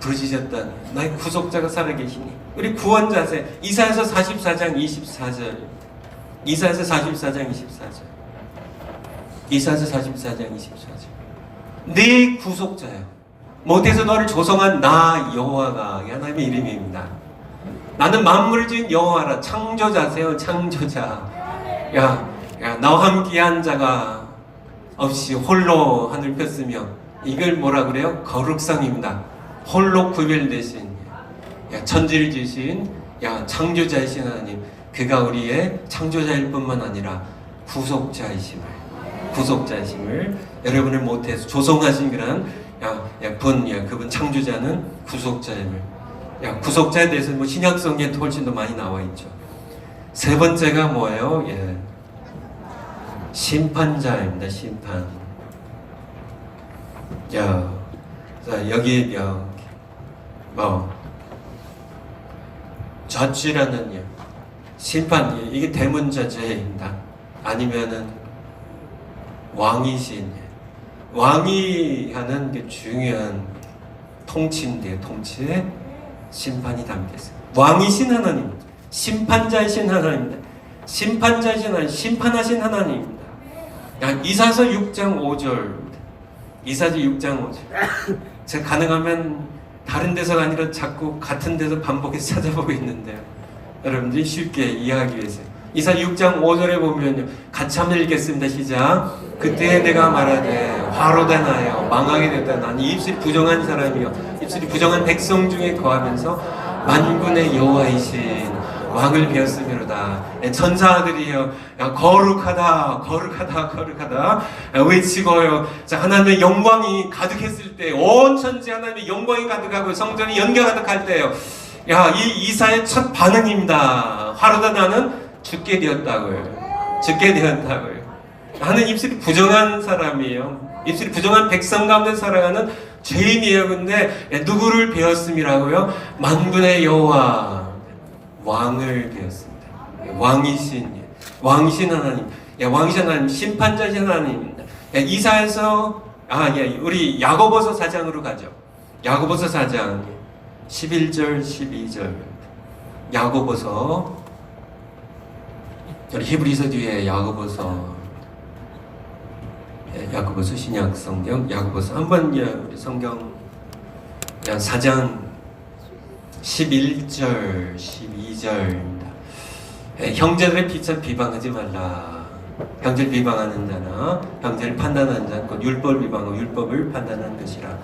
부르짖었던 나의 구속자가 살아계시니, 우리 구원자세 이사야서 44장 24절, 이사야서 44장 24절, 이사야서 44장 24절. 네 구속자요, 못해서 너를 조성한 나 여호와가 하나님의 이름입니다. 나는 만물을 지은 여호와라. 창조자세요, 창조자. 나와 함께한 자가 없이 홀로 하늘 폈으며, 이걸 뭐라 그래요? 거룩상입니다. 홀로 구별되신, 천지를 지으신 창조자이신 하나님, 그가 우리의 창조자일 뿐만 아니라 구속자이심을 여러분을 못해서 조성하신 그런 그분 창조자는 구속자임을, 구속자에 대해서 뭐 신약 성경에 훨씬 더 많이 나와 있죠. 세 번째가 뭐예요? 심판자입니다. 심판. 자, 여기 저주라는 심판, 이게 대문자죄입니다. 아니면은 왕이신, 왕이 하는 게 중요한 통치인데요. 통치에 심판이 담겨있어요. 왕이신 하나님, 심판자이신 하나님입니다. 심판자이신 하나님, 심판하신 하나님입니다. 이사서 6장 5절, 이사서 6장 5절. 제가 가능하면 다른 데서가 아니라 자꾸 같은 데서 반복해서 찾아보고 있는데요, 여러분들이 쉽게 이해하기 위해서 이사 6장 5절에 보면요, 같이 한번 읽겠습니다. 시작. 그때 내가 말하되 화로되나요 망하게 됐다. 나는 입술이 부정한 사람이요 입술이 부정한 백성 중에 거하면서 만군의 여호와이신 왕을 배웠으므로다. 천사들이요, 거룩하다 거룩하다 거룩하다 외치고요, 자, 하나님의 영광이 가득했을 때, 온 천지 하나님의 영광이 가득하고 성전이 연기 가득할 때요, 이 이사의 첫 반응입니다. 화로다. 나는 죽게 되었다고요. 죽게 되었다고요. 나는 입술이 부정한 사람이에요. 입술이 부정한 백성 가운데 살아가는 죄인이에요. 근데 누구를 배웠음이라고요? 만군의 여호와, 왕을 배웠습니다. 왕이신 하나님, 왕이신 하나님, 심판자신 하나님입니다. 이사야서, 우리 야고보서 4장으로 가죠. 야고보서 4장 11절 12절. 야고보서, 우리 히브리서 뒤에 야고보서 신약 성경 야고보서 한번, 우리 성경 4장 11절 12절입니다. 형제들의 피차 비방하지 말라. 형제를 비방하는 자나 형제를 판단하는 자는 곧 율법을 비방하고 율법을 판단하는 것이라.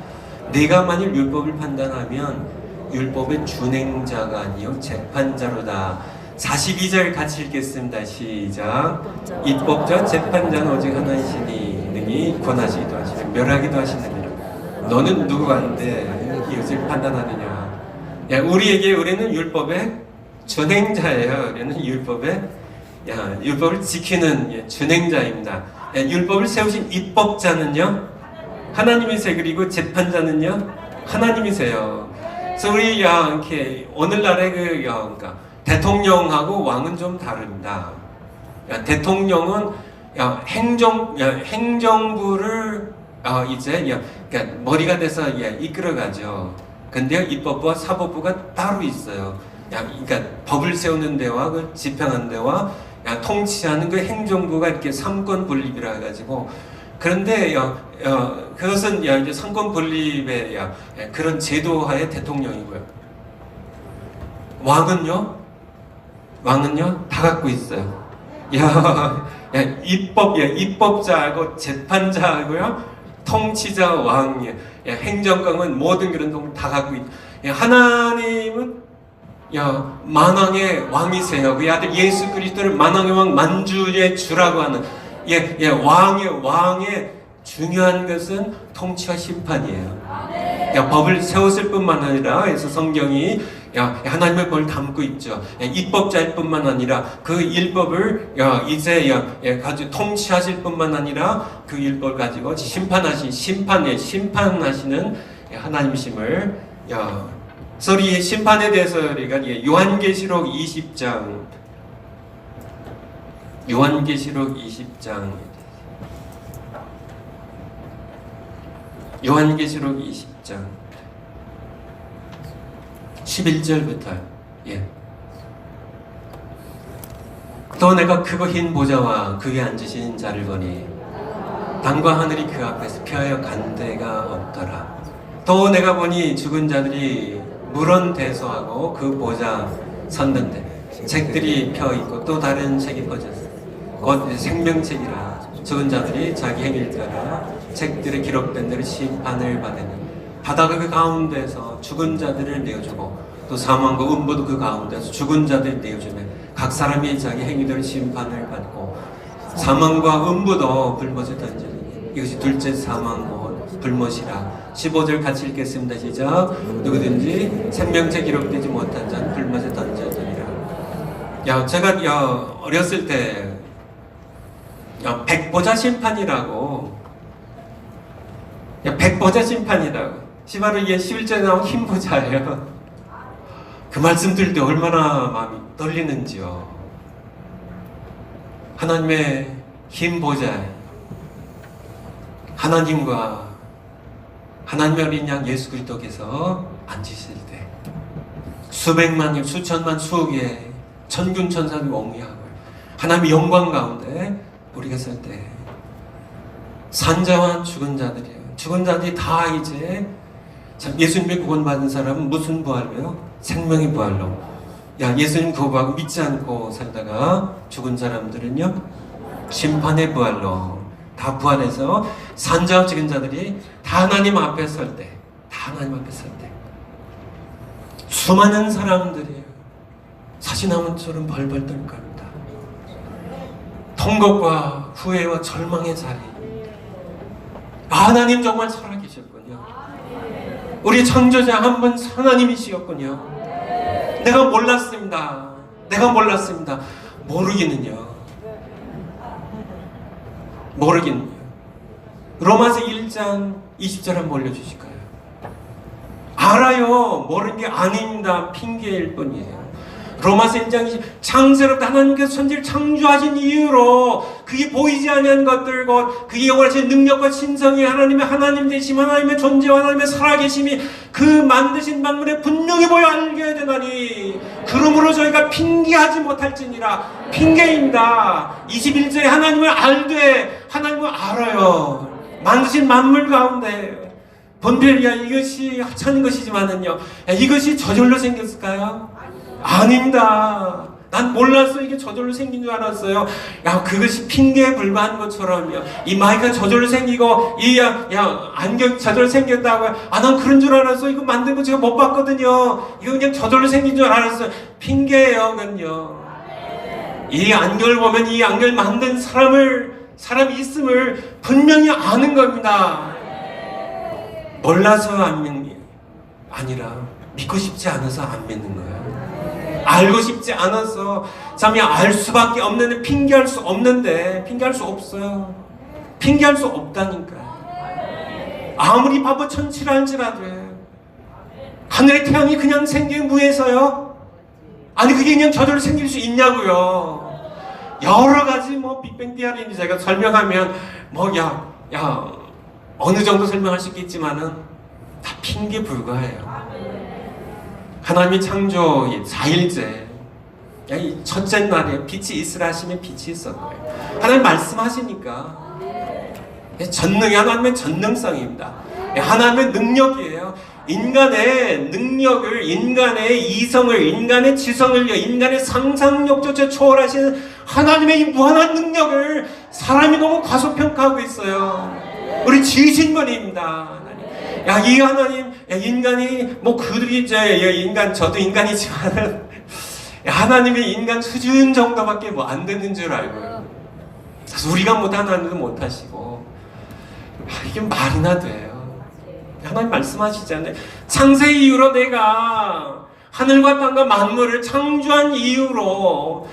내가 만일 율법을 판단하면 율법의 준행자가 아니요 재판자로다. 42절 같이 읽겠습니다. 시작. 입법자 재판자는 오직 하나이시니 능히 권하시기도 하시고 멸하기도 하시느니라. 너는 누구한테 이것을 판단하느냐. 우리는 율법의 준행자예요. 우리는 율법을 지키는 준행자입니다. 율법을 세우신 입법자는요 하나님이세요. 그리고 재판자는요 하나님이세요. 그래서 우리 이렇게 오늘날의 그러니까 대통령하고 왕은 좀 다릅니다. 대통령은 행정부를 그러니까 머리가 돼서 이끌어가죠. 근데 입법부와 사법부가 따로 있어요. 그러니까 법을 세우는 데와 그 집행하는 데와 통치하는 그 행정부가 이렇게 삼권 분립이라 해가지고, 그런데 그것은 이제 삼권 분립의 그런 제도하에 대통령이고요. 왕은요 다 갖고 있어요. 입법자하고 재판자하고요, 통치자, 왕, 행정관은 모든 그런 동을 다 갖고 있다. 하나님은 만왕의 왕이세요. 그 아들 예수 그리스도를 만왕의 왕, 만주의 주라고 하는 왕의 중요한 것은 통치와 심판이에요. 야, 법을 세웠을 뿐만 아니라 그래서 성경이 하나님의 법을 담고 있죠. 입법자일 뿐만 아니라 그 율법을 이제 가지고 통치하실 뿐만 아니라 그 율법을 가지고 심판하시는 하나님이심을 서리 심판에 대해서 우리가 요한계시록 20장 요한계시록 20장 11절부터 또 내가 크고 흰 보좌와 그에 앉으신 자를 보니 땅과 하늘이 그 앞에서 피하여 간 데가 없더라. 또 내가 보니 죽은 자들이 물은 대소하고 그 보좌 섰는데 책들이 펴 있고 또 다른 책이 퍼졌어. 곧 생명책이라. 죽은 자들이 자기 행위를 따라 책들에 기록된 대로 심판을 받으니 바다가 그 가운데서 죽은 자들을 내어주고 또 사망과 음부도 그 가운데서 죽은 자들을 내어주며 각 사람이 자기 행위대로 심판을 받고 사망과 음부도 불못에 던지니 이것이 둘째 사망 곧 불못이라. 15절 같이 읽겠습니다. 시작. 누구든지 생명책 기록되지 못한 자는 불못에 던져지리라. 제가 어렸을 때 백보자 심판이라고 바로 이게 11절에 나온 흰 보자예요. 그 말씀 들을 때 얼마나 마음이 떨리는지요. 하나님의 흰 보좌에 하나님과 하나님의 어린 양 예수 그리스도께서 앉으실 때 수백만, 수천만, 수억의 천군 천사들이 옹이하고 하나님의 영광 가운데 우리가 설 때 산자와 죽은 자들이에요. 죽은 자들이 다 이제 예수님의 구원받은 사람은 무슨 부활로요? 생명의 부활로. 예수님 거부하고 믿지 않고 살다가 죽은 사람들은요? 심판의 부활로 다 부활해서 산자와 죽은 자들이 다 하나님 앞에 설 때, 수많은 사람들이 사시나무처럼 벌벌 떨 겁니다. 통곡과 후회와 절망의 자리. 하나님 정말 살아계셨군요. 우리 창조자 한 분 하나님이시었군요. 내가 몰랐습니다. 모르기는요. 로마서 1장 20절 한번 올려주실까요? 알아요. 모르는 게 아닙니다. 핑계일 뿐이에요. 로마서 1장 20절 창세로부터 하나님께서 천지를 창조하신 이유로 그게 보이지 아니한 것들과 그게 영원하신 능력과 신성이 하나님의 하나님 되심, 하나님의 존재와 하나님의 살아계심이 그 만드신 만물에 분명히 보여 알게 되나니 그러므로 저희가 핑계하지 못할지니라. 핑계입니다. 21절에 하나님을 알되 하나님을 알아요. 만드신 만물 가운데 본별이야 이것이 하찮은 것이지만은요, 이것이 저절로 생겼을까요? 아닙니다. 난 몰랐어. 이게 저절로 생긴 줄 알았어요. 그것이 핑계에 불과한 것처럼요. 이 마이크가 저절로 생기고, 안경 저절로 생겼다고요. 난 그런 줄 알았어. 이거 만든 거 제가 못 봤거든요. 이거 그냥 저절로 생긴 줄 알았어요. 핑계예요, 그건요. 이 안경을 보면 이 안경을 만든 사람이 있음을 분명히 아는 겁니다. 몰라서 안 믿는 게 아니라 믿고 싶지 않아서 안 믿는 거예요. 알고 싶지 않아서 참 알 수밖에 없는데 핑계할 수 없는데 핑계할 수 없어요. 핑계할 수 없다니까. 아무리 바보 천치라 할지라도요. 하늘의 태양이 그냥 생긴 무에서요? 아니 그게 그냥 저절로 생길 수 있냐고요. 여러 가지 빅뱅 디아리니 제가 설명하면 어느 정도 설명할 수 있겠지만은 다 핑계 불과해요. 하나님이 창조 4일째 첫째 날에 빛이 있으라 하시면 빛이 있었고요. 하나님 말씀하시니까 전능이 하나님의 전능성입니다. 하나님의 능력이에요. 인간의 능력을, 인간의 이성을, 인간의 지성을, 인간의 상상력조차 초월하시는 하나님의 이 무한한 능력을 사람이 너무 과소평가하고 있어요. 우리 지으신분입니다. 이 하나님, 인간이 그들이 이제 저도 인간이지만 하나님의 인간 수준 정도밖에 안 되는 줄 알고요. 그래서 우리가 못하는 하나님도 못하시고 이게 말이나 돼요. 하나님 말씀하시잖아요. 창세 이후로 내가 하늘과 땅과 만물을 창조한 이후로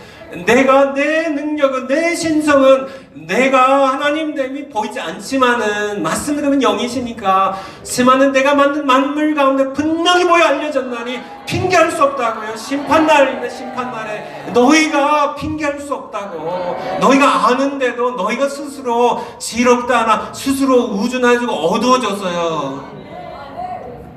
내가 내 능력은 내 신성은 내가 하나님됨이 보이지 않지만은 말씀드리면 영이시니까 지만은 내가 만든 만물 가운데 분명히 보여 알려졌나니 핑계할 수 없다고요. 심판날인데 심판날에 너희가 핑계할 수 없다고. 너희가 아는데도 너희가 스스로 지롭다 하나 스스로 우준해지고 어두워져서요.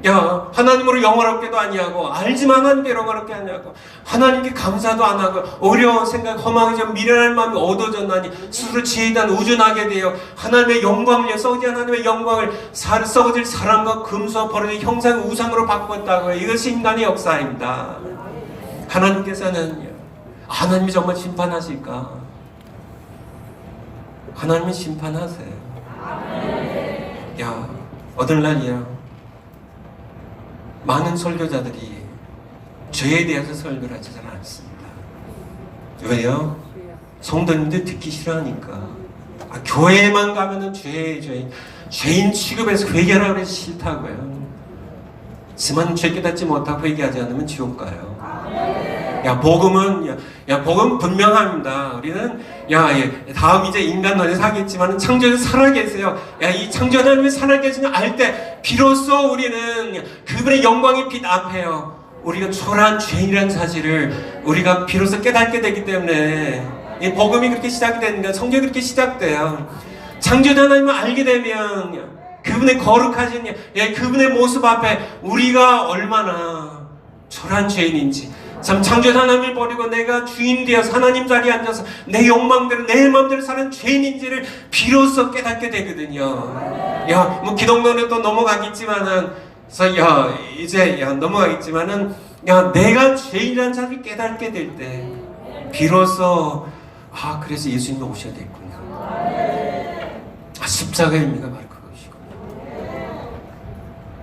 야, 하나님으로 영화롭게도 아니하고 알지만 하나님께 영화롭게 아니하고 하나님께 감사도 안 하고 어려운 생각 허망해져 미련할 마음이 어두워졌나니 스스로 지혜단 우준하게 되어 하나님의 영광을 썩지 하나님의 영광을 썩어질 사람과 금수와 버려진 형상 우상으로 바꿨다고요. 이것이 인간의 역사입니다. 하나님께서는 하나님이 정말 심판하실까? 하나님이 심판하세요. 야, 오늘날이야 많은 설교자들이 죄에 대해서 설교를 하지 잘 않습니다. 왜요? 성도님들 듣기 싫어하니까. 교회만 가면은 죄인 취급해서 회개하라고 해서 싫다고요. 하지만 죄 깨닫지 못하고 회개하지 않으면 지옥 가요. 복음 분명합니다. 우리는 다음 이제 인간론에서 하겠지만 창조주 살아계세요. 이 창조주 하나님이 살아계시는 알 때 비로소 우리는 그분의 영광의 빛 앞에요. 우리가 초라한 죄인이라는 사실을 우리가 비로소 깨닫게 되기 때문에 이 복음이 그렇게 시작이 되는 거야. 성경이 그렇게 시작돼요. 창조주 하나님을 알게 되면 그분의 거룩하신 그분의 모습 앞에 우리가 얼마나 초라한 죄인인지 참 창조주 하나님을 버리고 내가 주인 되어서 하나님 자리에 앉아서 내 욕망대로 내 마음대로 사는 죄인인지를 비로소 깨닫게 되거든요. 기독론에 또 넘어가겠지만은 넘어가겠지만은 내가 죄인이라는 사실을 깨닫게 될 때 비로소 그래서 예수님이 오셔야 됐군요. 십자가의 의미가 바로 그것이고.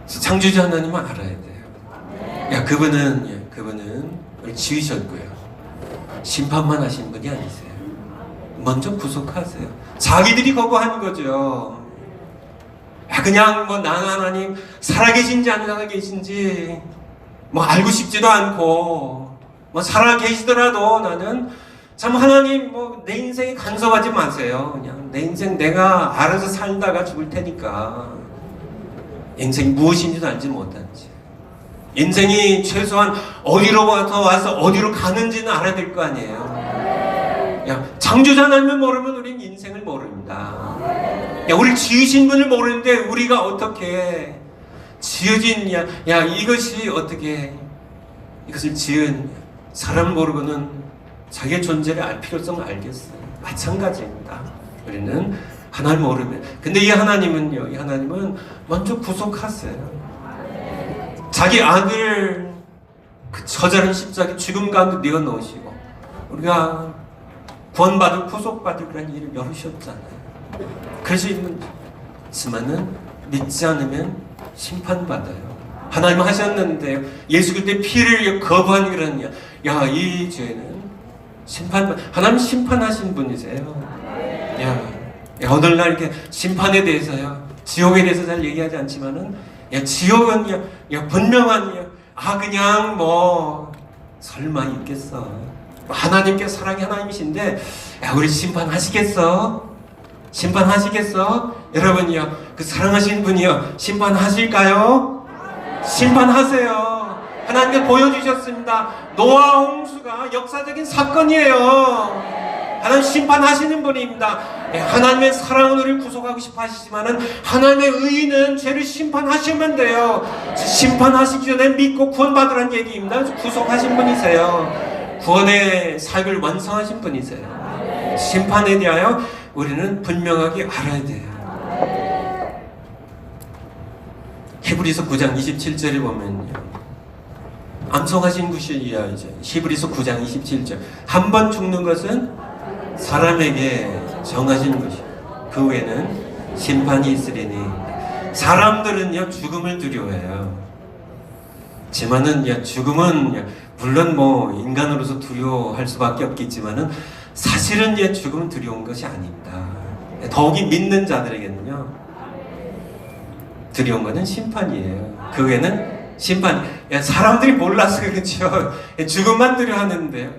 그래서 창조주 하나님을 알아야 돼요. 그분은 우리 지으셨고요. 심판만 하신 분이 아니세요. 먼저 구속하세요. 자기들이 거부하는 거죠. 그냥 난 하나님 살아계신지 안 살아계신지 알고 싶지도 않고 살아계시더라도 나는 참 하나님 내 인생에 간섭하지 마세요. 그냥 내 인생 내가 알아서 살다가 죽을 테니까. 인생이 무엇인지도 알지 못한지. 인생이 최소한 어디로부터 와서 어디로 가는지는 알아야 될 거 아니에요. 창조주 하나님을 모르면 우리는 인생을 모릅니다. 우리 지으신 분을 모르는데 우리가 어떻게 지어진 이것이 어떻게 이것을 지은 사람을 모르고는 자기의 존재를 알 필요성을 알겠어요. 마찬가지입니다. 우리는 하나님을 모르면. 근데 이 하나님은 먼저 구속하세요. 자기 아들 그 처절한 십자가 죽음 가운데 내어 넣으시고 우리가 구원받을 구속받을 그런 일을 열으셨잖아요. 그래서 있지만은 믿지 않으면 심판받아요. 하나님 하셨는데 예수 그리스도의 피를 거부한 그런 이 죄는 하나님 심판하신 분이세요. 오늘날 이렇게 심판에 대해서요, 지옥에 대해서 잘 얘기하지 않지만은 지옥은 분명한 그냥 설마 있겠어. 하나님께 사랑의 하나님이신데 우리 심판하시겠어? 심판하시겠어? 여러분이요, 그 사랑하신 분이요, 심판하실까요? 심판하세요. 하나님께 보여주셨습니다. 노아 홍수가 역사적인 사건이에요. 하나님 심판하시는 분입니다. 하나님의 사랑은 우리를 구속하고 싶어 하시지만은 하나님의 의는 죄를 심판하시면 돼요. 심판하시기 전에 믿고 구원받으라는 얘기입니다. 구속하신 분이세요. 구원의 사역을 완성하신 분이세요. 심판에 대하여 우리는 분명하게 알아야 돼요. 히브리서 9장 27절에 보면요, 암송하신 것이야. 이제 히브리서 9장 27절, 한 번 죽는 것은 사람에게 정하신 것이요 그 후에는 심판이 있으리니. 사람들은요 죽음을 두려워해요. 지만은 죽음은 물론 인간으로서 두려워할 수밖에 없겠지만은 사실은 죽음은 두려운 것이 아닙니다. 더욱이 믿는 자들에게는요 두려운 거는 심판이에요. 그 외에는 심판. 야, 사람들이 몰라서 그렇죠. 죽음만 두려워하는데요.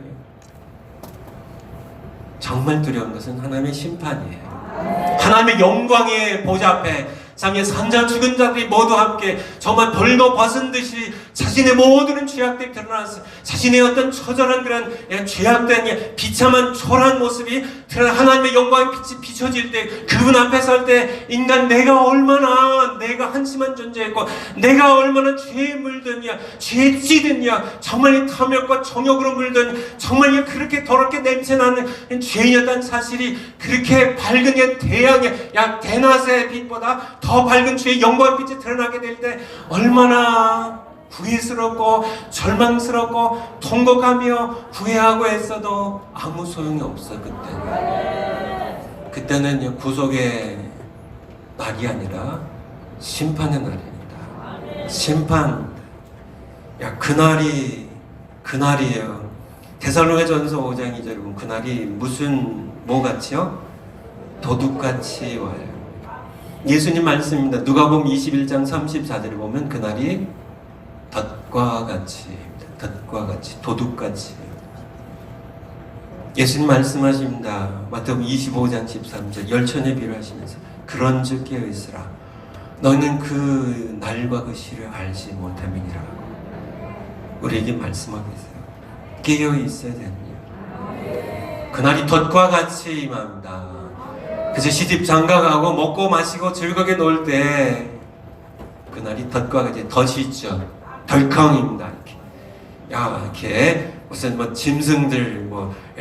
정말 두려운 것은 하나님의 심판이에요. 하나님의 영광의 보좌 앞에 장에 산자 죽은 자들이 모두 함께 정말 벌거 벗은 듯이 자신의 모든 죄악들이 드러나서 자신의 어떤 처절한 그런 죄악된 비참한 초라한 모습이 드러나 하나님의 영광의 빛이 비춰질 때 그분 앞에 설 때 인간 내가 얼마나 내가 한심한 존재였고 내가 얼마나 죄에 물드냐 죄에 찌든냐 정말 이 탐욕과 정욕으로 물든 정말 그렇게 더럽게 냄새나는 죄인이었다는 사실이 그렇게 밝은 태양의 대낮의 빛보다 더 밝은 주의 영광의 빛이 드러나게 될 때 얼마나 후회스럽고 절망스럽고 통곡하며 후회하고 했어도 아무 소용이 없어. 그때는 구속의 날이 아니라 심판의 날입니다. 심판. 그날이에요. 데살로니가전서 5장 2절 보면 그날이 무슨 뭐같이요? 도둑같이 와요. 예수님 말씀입니다. 누가복음 21장 34절을 보면 그날이 덫과 같이, 도둑같이. 예수님 말씀하십니다. 마태복음 25장 13절 열천의 비유를 하시면서 그런즉 깨어있으라 너희는 그 날과 그 시를 알지 못함이니라 우리에게 말씀하고 있어요. 깨어있어야 됩니다. 그날이 덫과 같이 임합니다. 그래서 시집 장가가고 먹고 마시고 즐겁게 놀 때 그날이 덫과 같이 덫이 있죠. 덜컹입니다. 이렇게 무슨 짐승들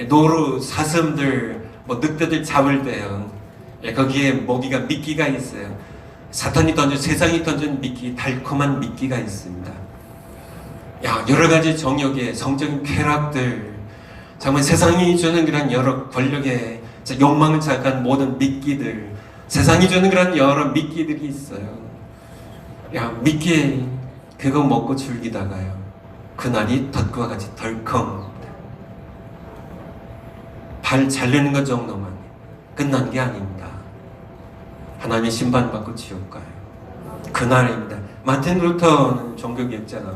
노루 사슴들 늑대들 잡을 때요. 거기에 먹이가 미끼가 있어요. 사탄이 세상이 던진 미끼 달콤한 미끼가 있습니다. 여러 가지 정욕의 성적인 쾌락들 정말 세상이 주는 그런 여러 권력의 욕망을 자극한 모든 미끼들 세상이 주는 그런 여러 미끼들이 있어요. 미끼 그거 먹고 즐기다가요 그날이 덫과 같이 덜컹 발 자르는 것 정도만 끝난 게 아닙니다. 하나님의 심판받고 지옥 가요. 그날입니다. 마틴 루터는 종교개혁자가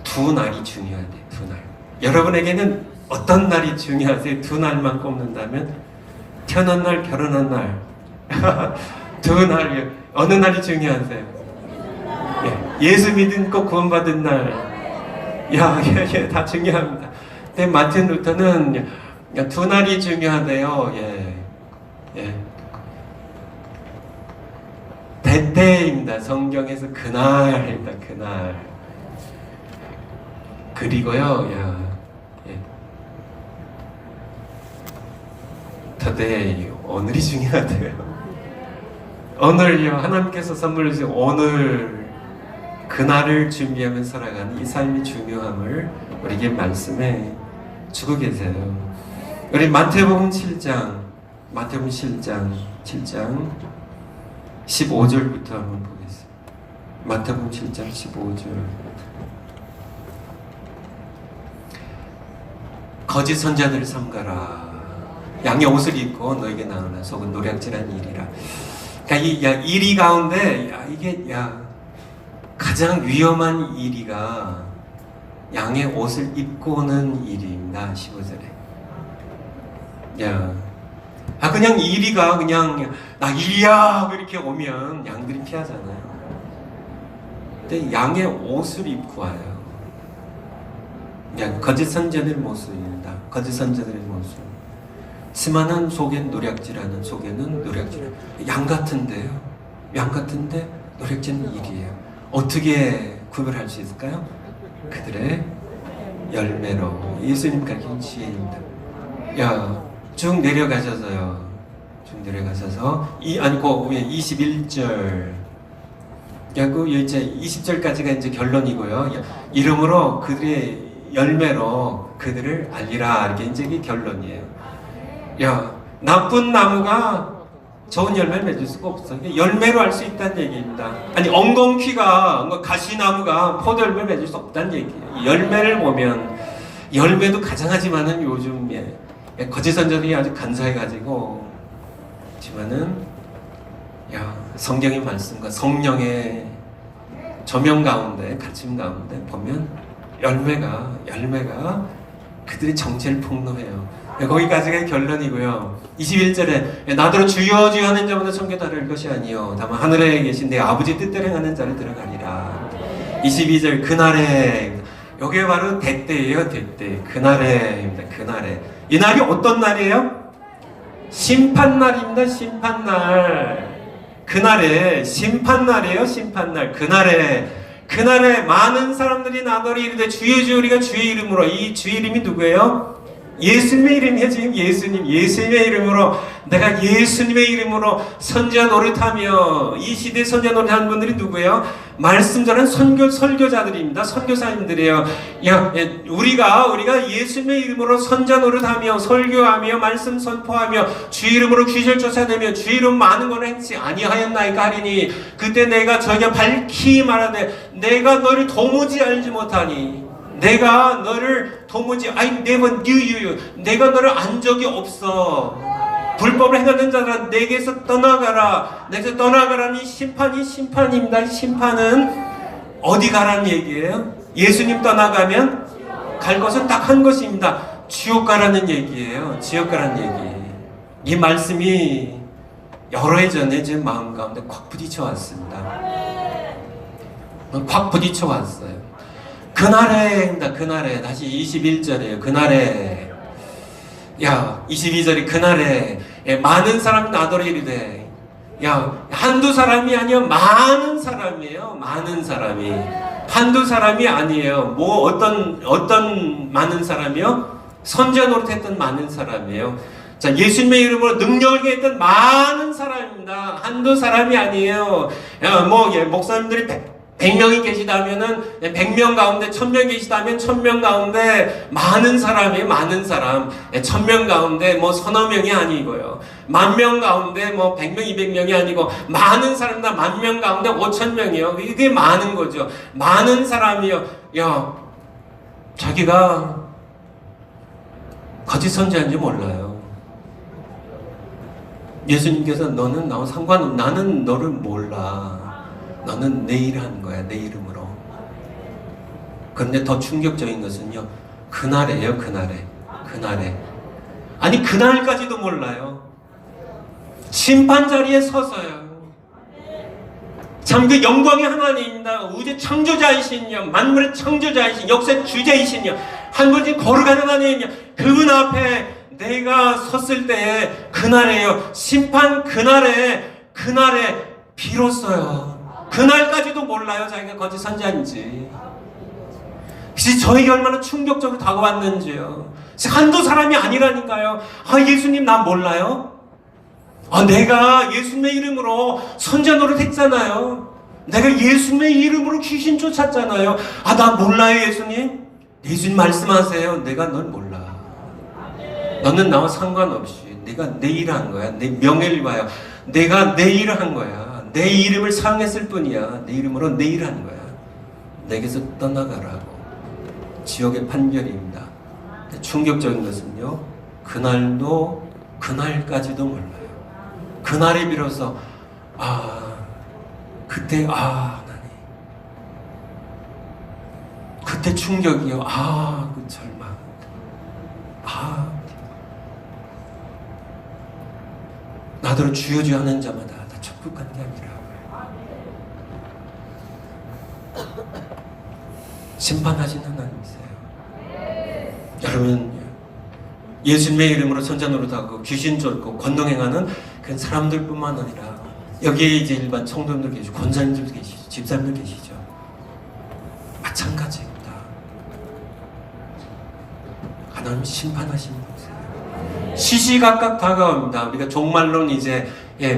두 날이 중요하대. 두 날. 여러분에게는 어떤 날이 중요하세요? 두 날만 꼽는다면 태어난 날, 결혼한 날 두 날이요. 어느 날이 중요하세요? 예수 믿고 구원받은 날. 다 중요합니다. 근데 마틴 루터는 두 날이 중요하대요. 대때입니다. 성경에서 그날입니다. 그날. 그리고요. today 오늘이 중요하대요. 오늘요. 하나님께서 선물해 주신 오늘 그날을 준비하며 살아가는 이 삶이 중요함을 우리에게 말씀해 주고 계세요. 우리 마태복음 7장 15절부터 한번 보겠습니다. 마태복음 7장 15절. 거짓 선자들을 삼가라. 양의 옷을 입고 너에게 나오나 속은 노략질한 일이라. 그러니까 이 일이 가운데 이게 가장 위험한 일이가 양의 옷을 입고 오는 일입니다. 15절에. 그냥 이리가 그냥 나 이리야 이렇게 오면 양들이 피하잖아요. 근데 양의 옷을 입고 와요. 거짓 선자들의 모습입니다. 거짓 선자들의 모습. 스만한 속엔 노략질하는 속에는 노략질. 양 같은데요. 양 같은데 노략질은 일이에요. 어떻게 구별할 수 있을까요? 그들의 열매로. 예수님 가르친 지혜입니다. 쭉 내려가셔서요. 쭉 내려가셔서 21절. 이제 20절까지가 이제 결론이고요. 이름으로 그들의 열매로 그들을 알리라. 이게 이제 결론이에요. 나쁜 나무가 좋은 열매를 맺을 수가 없어. 열매로 알 수 있다는 얘기입니다. 엉겅퀴가 가시나무가 포도 열매를 맺을 수 없다는 얘기예요. 열매를 보면 열매도 가장하지만은 요즘 거짓 선자들이 아주 간사해가지고 지만은 성경의 말씀과 성령의 조명 가운데, 갇힘 가운데 보면 열매가 그들의 정체를 폭로해요. 거기까지가 결론이고요. 21절에 나더러 주여 주여 하는 자마다 천국에 다를 것이 아니요 다만 하늘에 계신 내 아버지 뜻대로 행하는 자를 들어가리라. 22절 그날에, 여기에 바로 대때예요. 대때. 그날에입니다. 그날에. 이 날이 어떤 날이에요? 심판날입니다. 심판날. 그날에 심판날이에요. 심판날. 그날에 많은 사람들이 나더러 이르되 주여 주여 우리가 주의 이름으로, 이 주의 이름이 누구예요? 예수님의 이름이에요. 지금 예수님의 이름으로, 내가 예수님의 이름으로 선지자 노릇하며, 이 시대에 선지자 노릇하는 분들이 누구예요? 말씀 전하는 설교자들입니다. 선교사님들이에요. 우리가 예수님의 이름으로 선지자 노릇하며 설교하며 말씀 선포하며 주 이름으로 귀신을 쫓아내며 주 이름 많은 것을 행치 아니하였나이까 하리니 그때 내가 저에게 밝히 말하되 내가 너를 도무지 알지 못하니, 내가 너를 도무지 I never knew you, 내가 너를 안 적이 없어. 불법을 행하는 자들아 내게서 떠나가라. 내게서 떠나가라니 심판입니다. 심판은 어디 가라는 얘기예요? 예수님 떠나가면 갈 것은 딱 한 것입니다. 지옥 가라는 얘기예요. 지옥 가라는 얘기. 이 말씀이 여러 해 전에 제 마음 가운데 콱 부딪혀 왔습니다. 콱 부딪혀 왔어요. 그날에 다시 21절이에요. 그날에, 22절이 그날에 많은 사람이 나더러 이르되, 한두 사람이 아니요 많은 사람이에요. 많은 사람이. 한두 사람이 아니에요. 뭐 어떤 많은 사람이요? 선지자 노릇했던 많은 사람이에요. 자, 예수님의 이름으로 능력을 행했던 많은 사람입니다. 한두 사람이 아니에요. 목사님들이 100명이 계시다면은 100명 가운데 1000명 계시다면 1000명 가운데 많은 사람이에요. 많은 사람. 1000명 가운데 뭐 서너 명이 아니고요. 10,000명 가운데 뭐 100명, 200명이 아니고 많은 사람이다. 10,000명 가운데 5,000명이요. 이게 많은 거죠. 많은 사람이요. 자기가 거짓 선지자인지 몰라요. 예수님께서 너는 나와 상관없, 나는 너를 몰라. 너는 내 일 하는 거야, 내 이름으로. 그런데 더 충격적인 것은요, 그날에요, 그날에. 아니, 그날까지도 몰라요. 심판 자리에 서서요. 참 그 영광의 하나님입니다. 우주 창조자이신요, 만물의 창조자이신, 역사의 주제이신요, 한 분이 거룩한 하나님이요, 그분 앞에 내가 섰을 때에 그날에요, 심판 그날에 비로소요. 그날까지도 몰라요. 자기가 거짓 선지자인지. 저에게 얼마나 충격적으로 다가왔는지요. 한두 사람이 아니라니까요. 예수님 나 몰라요? 내가 예수님의 이름으로 선지자 노릇 했잖아요. 내가 예수님의 이름으로 귀신 쫓았잖아요. 나 몰라요 예수님? 예수님 말씀하세요. 내가 널 몰라. 너는 나와 상관없이 내가 내 일을 한 거야. 내 명예를 봐요. 내가 내 일을 한 거야. 내 이름을 사용했을 뿐이야. 내 이름으로 내 일을 한 거야. 내게서 떠나가라고. 지옥의 판결입니다. 충격적인 것은요, 그날까지도 몰라요. 그날에 비로소 그때 그때 충격이요. 그 절망. 나더러 주여 주여 하는 자마다 다 천국 가는 게 아니라 심판하신 하나님이세요. 여러분, 예수님의 이름으로 선지자 노릇하고 귀신 쫓고 권능행하는 그런 사람들뿐만 아니라 여기에 이제 일반 성도님들 계시고 권사님들 계시죠. 집사님들 계시죠. 마찬가지입니다. 하나님 심판하신 분이세요. 시시각각 다가옵니다. 우리가 종말론 이제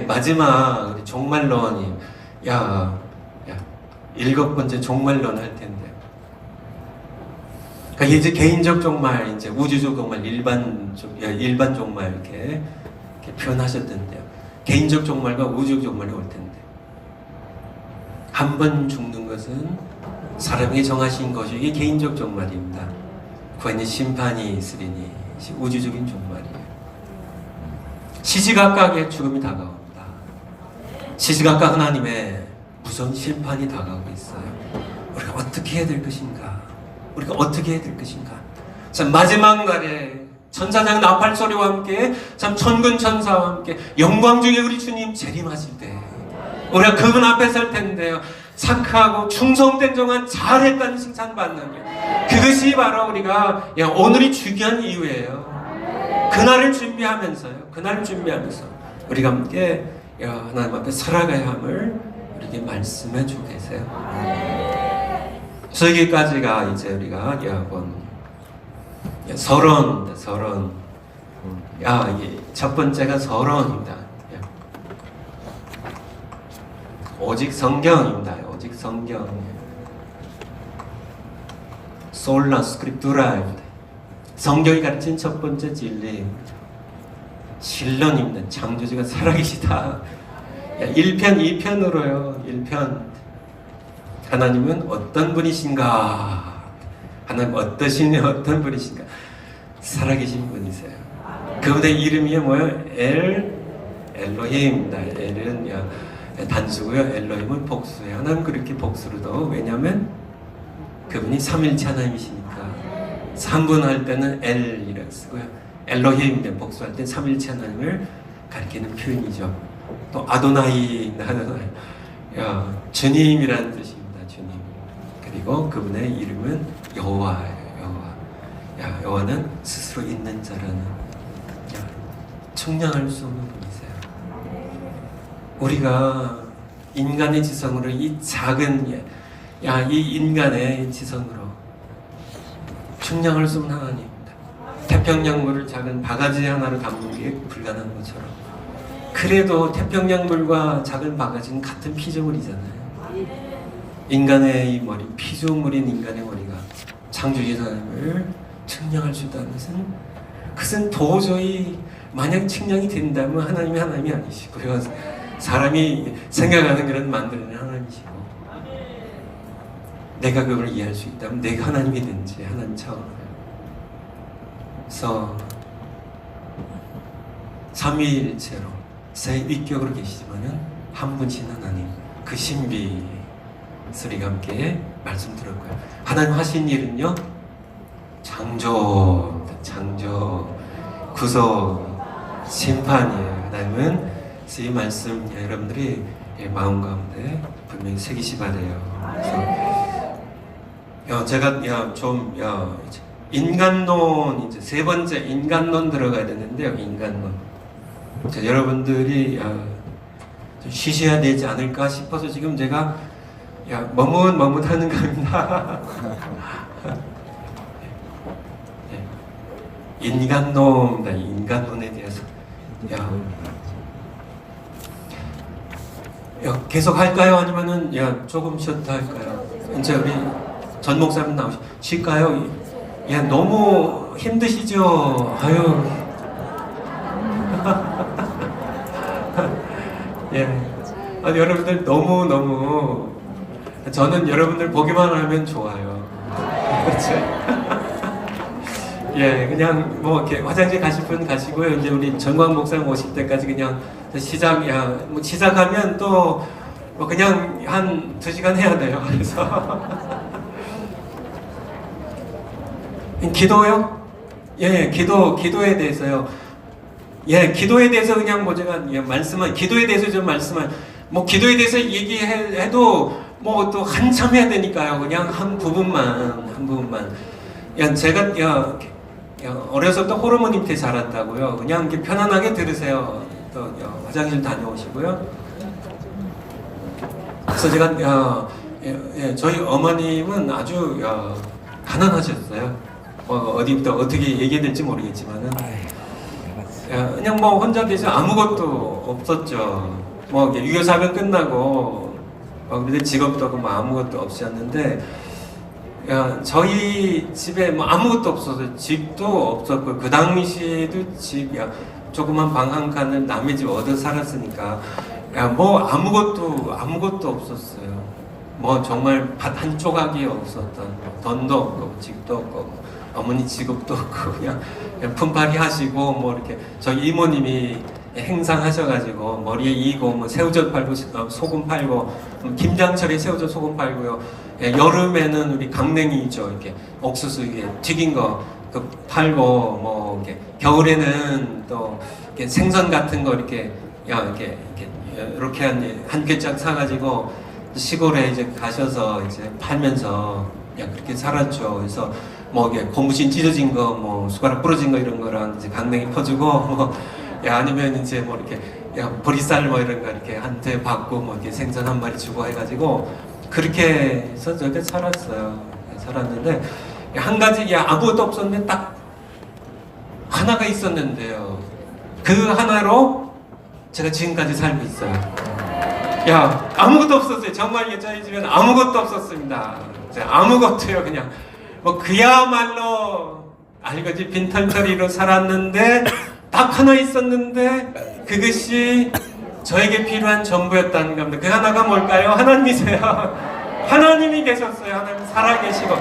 마지막 우리 종말론이 7번째 종말론 할 텐데. 그러니까 이제 개인적 종말, 이제 우주적 종말, 일반 종말 이렇게 표현하셨던데요. 개인적 종말과 우주적 종말이 올 텐데. 한 번 죽는 것은 사람에게 정하신 것이 이게 개인적 종말입니다. 구원의 심판이 있으리니 우주적인 종말이에요. 시시각각에 죽음이 다가옵니다. 시시각각 하나님의 무서운 심판이 다가오고 있어요. 우리가 어떻게 해야 될 것인가? 우리가 어떻게 해야 될 것인가? 참 마지막 날에 천사장 나팔 소리와 함께 참 천군 천사와 함께 영광 중에 우리 주님 재림하실 때 우리가 그분 앞에 설 텐데요. 착하고 충성된 종은 잘했다는 칭찬받는 게 그것이 바로 우리가 오늘이 중요한 이유예요. 그날을 준비하면서요. 그날을 준비하면서 우리가 함께 하나님 앞에 살아가야 함을 우리에게 말씀해 주고 계세요. 여기까지가 이제 우리가 본 서론. 첫 번째가 서론입니다. 오직 성경입니다. 오직 성경. 솔라 스크립투라입니다. 성경이 가르친 첫 번째 진리. 신론입니다. 창조주가 살아계시다. 1편, 2편으로요. 1편. 하나님은 어떤 분이신가? 하나님 어떤 분이신가? 살아계신 분이세요. 그분의 이름이 뭐예요? 엘로힘입니다. 엘은 단수고요. 엘로힘은 복수예요. 하나님 그렇게 복수로도 왜냐하면 그분이 삼일체 하나님이시니까 3분할 때는 엘이라고 쓰고요. 엘로힘 복수할 때 삼일체 하나님을 가리키는 표현이죠. 또 아도나이 주님이라는 뜻입니다. 주님. 그리고 그분의 이름은 여호와예요. 여호와는 스스로 있는 자라는 측량할 수 없는 분이세요. 우리가 인간의 지성으로 이 작은 이 인간의 지성으로 측량할 수 없는 하나님입니다. 태평양물을 작은 바가지 하나로 담는 게 불가능한 것처럼 그래도 태평양물과 작은 바가지는 같은 피조물이잖아요. 인간의 이 머리, 피조물인 인간의 머리가 창조주의 하나님을 측량할 수 있다는 것은 그것은 도저히 만약 측량이 된다면 하나님이 아니시고요. 사람이 생각하는 그런 만드는 하나님이시고 내가 그걸 이해할 수 있다면 내가 하나님이 된지 하나님 차원으로 그래서 삼위일체로 세 위격으로 계시지만은 한 분이신 하나님 그 신비 소리가 함께 말씀 들었고요. 하나님 하신 일은요 창조, 구속, 심판이에요. 하나님은 이 말씀 여러분들이 마음 가운데 분명히 새기시 바래요. 그래서 제가 좀 인간론 이제 세 번째 인간론 들어가야 되는데요. 인간론. 여러분들이 좀 쉬셔야 되지 않을까 싶어서 지금 제가 머뭇머뭇하는 겁니다. 인간론입니다. 인간론에 대해서. 계속 할까요? 아니면은 조금 쉬었다 할까요? 이제 우리 전 목사님 쉴까요? 너무 힘드시죠? 아유. 여러분들 너무 저는 여러분들 보기만 하면 좋아요. 그렇죠? 그냥 뭐 이렇게 화장실 가실 분 가시고요. 이제 우리 정광 목사님 오실 때까지 그냥 시작하면 또 뭐 그냥 한 2시간 해야 돼요. 그래서 기도요? 기도에 대해서요. 기도에 대해서 그냥 뭐 제가 기도에 대해서 좀 말씀을 뭐 기도에 대해서 얘기해도 뭐 또 한참 해야 되니까요. 그냥 한 부분만. 제가 어려서부터 호르몬 밑에 자랐다고요. 그냥 이렇게 편안하게 들으세요. 또 화장실 다녀오시고요. 그래서 제가 저희 어머님은 아주 가난하셨어요. 어디부터 어떻게 얘기해야 될지 모르겠지만은 그냥 뭐 혼자 계셔 아무것도 없었죠. 뭐 유교사변 끝나고 근데 직업도 없고 뭐 아무것도 없었는데 저희 집에 뭐 아무것도 없어서 집도 없었고 그 당시에도 집 조그만 방 한 칸을 남의 집 얻어 살았으니까 뭐 아무것도 없었어요. 뭐 정말 밭 한 조각이 없었던 돈도 없고 집도 없고 어머니 직업도 없고 그냥 품팔이 하시고 뭐 이렇게 저희 이모님이 행상하셔가지고 머리에 이고 뭐 새우젓 팔고 소금 팔고 김장철에 새우젓 소금 팔고요. 예, 여름에는 우리 강냉이 있죠. 이렇게 옥수수 이게 튀긴 거 그 팔고 뭐 이렇게 겨울에는 또 이렇게 생선 같은 거 이렇게 이렇게 한 꿰짝 사가지고 시골에 이제 가셔서 이제 팔면서 그렇게 살았죠. 그래서 뭐 이게 고무신 찢어진 거, 뭐 숟가락 부러진 거 이런 거랑 이제 강냉이 퍼주고 뭐 아니면 이제 뭐 이렇게 보리쌀 뭐 이런 거 이렇게 한 대 받고 뭐 이렇게 생선 한 마리 주고 해가지고 그렇게 해서 저렇게 살았어요. 살았는데 한 가지 아무것도 없었는데 딱 하나가 있었는데요. 그 하나로 제가 지금까지 살고 있어요. 아무것도 없었어요. 정말 저희 집에는 아무것도 없었습니다. 아무것도요. 그냥 뭐 그야말로 알거지 빈털터리로 살았는데 딱 하나 있었는데 그것이 저에게 필요한 전부였다는 겁니다. 그 하나가 뭘까요? 하나님이세요. 하나님이 계셨어요. 하나님 살아계시고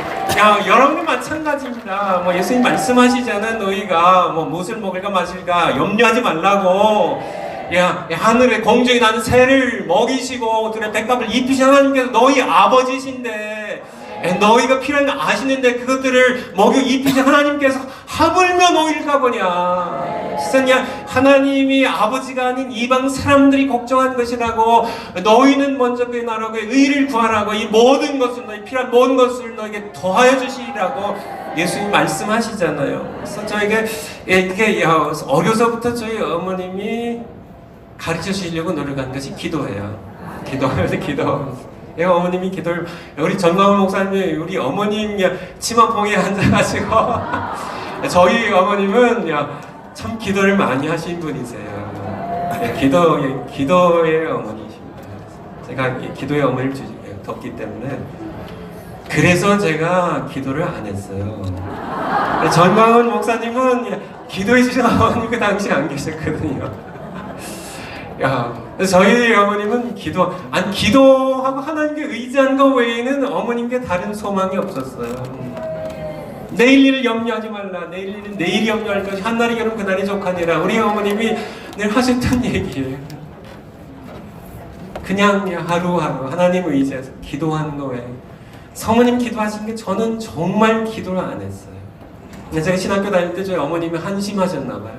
여러분이 마찬가지입니다. 뭐 예수님 말씀하시잖아요. 너희가 뭐 무엇을 먹을까 마실까 염려하지 말라고. 하늘의 공중에 나는 새를 먹이시고 들의 백합을 입히신 하나님께서 너희 아버지신데 너희가 필요한 거 아시는데 그것들을 먹여 입히신 하나님께서 하물며 너희일까 보냐. 세상에 하나님이 아버지가 아닌 이방 사람들이 걱정한 것이라고. 너희는 먼저 그의 나라와 그의 의를 구하라고. 이 모든 것을 너희 필요한 모든 것을 너에게 더하여 주시리라고 예수님 말씀하시잖아요. 그래서 저에게 이게 어려서부터 저희 어머님이 가르쳐 주시려고 노력한 것이 기도예요. 기도. 어머님이 기도를, 우리 전광훈 목사님이 우리 어머님 치마봉에 앉아가지고 저희 어머님은 참 기도를 많이 하신 분이세요. 기도의 어머니십니다. 제가 기도의 어머니를 뒀기 때문에 그래서 제가 기도를 안 했어요. 전광훈 목사님은 기도해 주신 어머니 그 당시에 안 계셨거든요. 저희 어머님은 기도하고 하나님께 의지한 것 외에는 어머님께 다른 소망이 없었어요. 내일 일을 염려하지 말라. 내일 일은 내일이 염려할 것이 한날이 겨는 그날이 족하니라. 우리 어머님이 늘 하셨던 얘기예요. 그냥 하루하루 하나님 의지해서 기도하는 거 외에. 성모님 기도하신 게 저는 정말 기도를 안 했어요. 근데 제가 신학교 다닐 때 저희 어머님이 한심하셨나 봐요.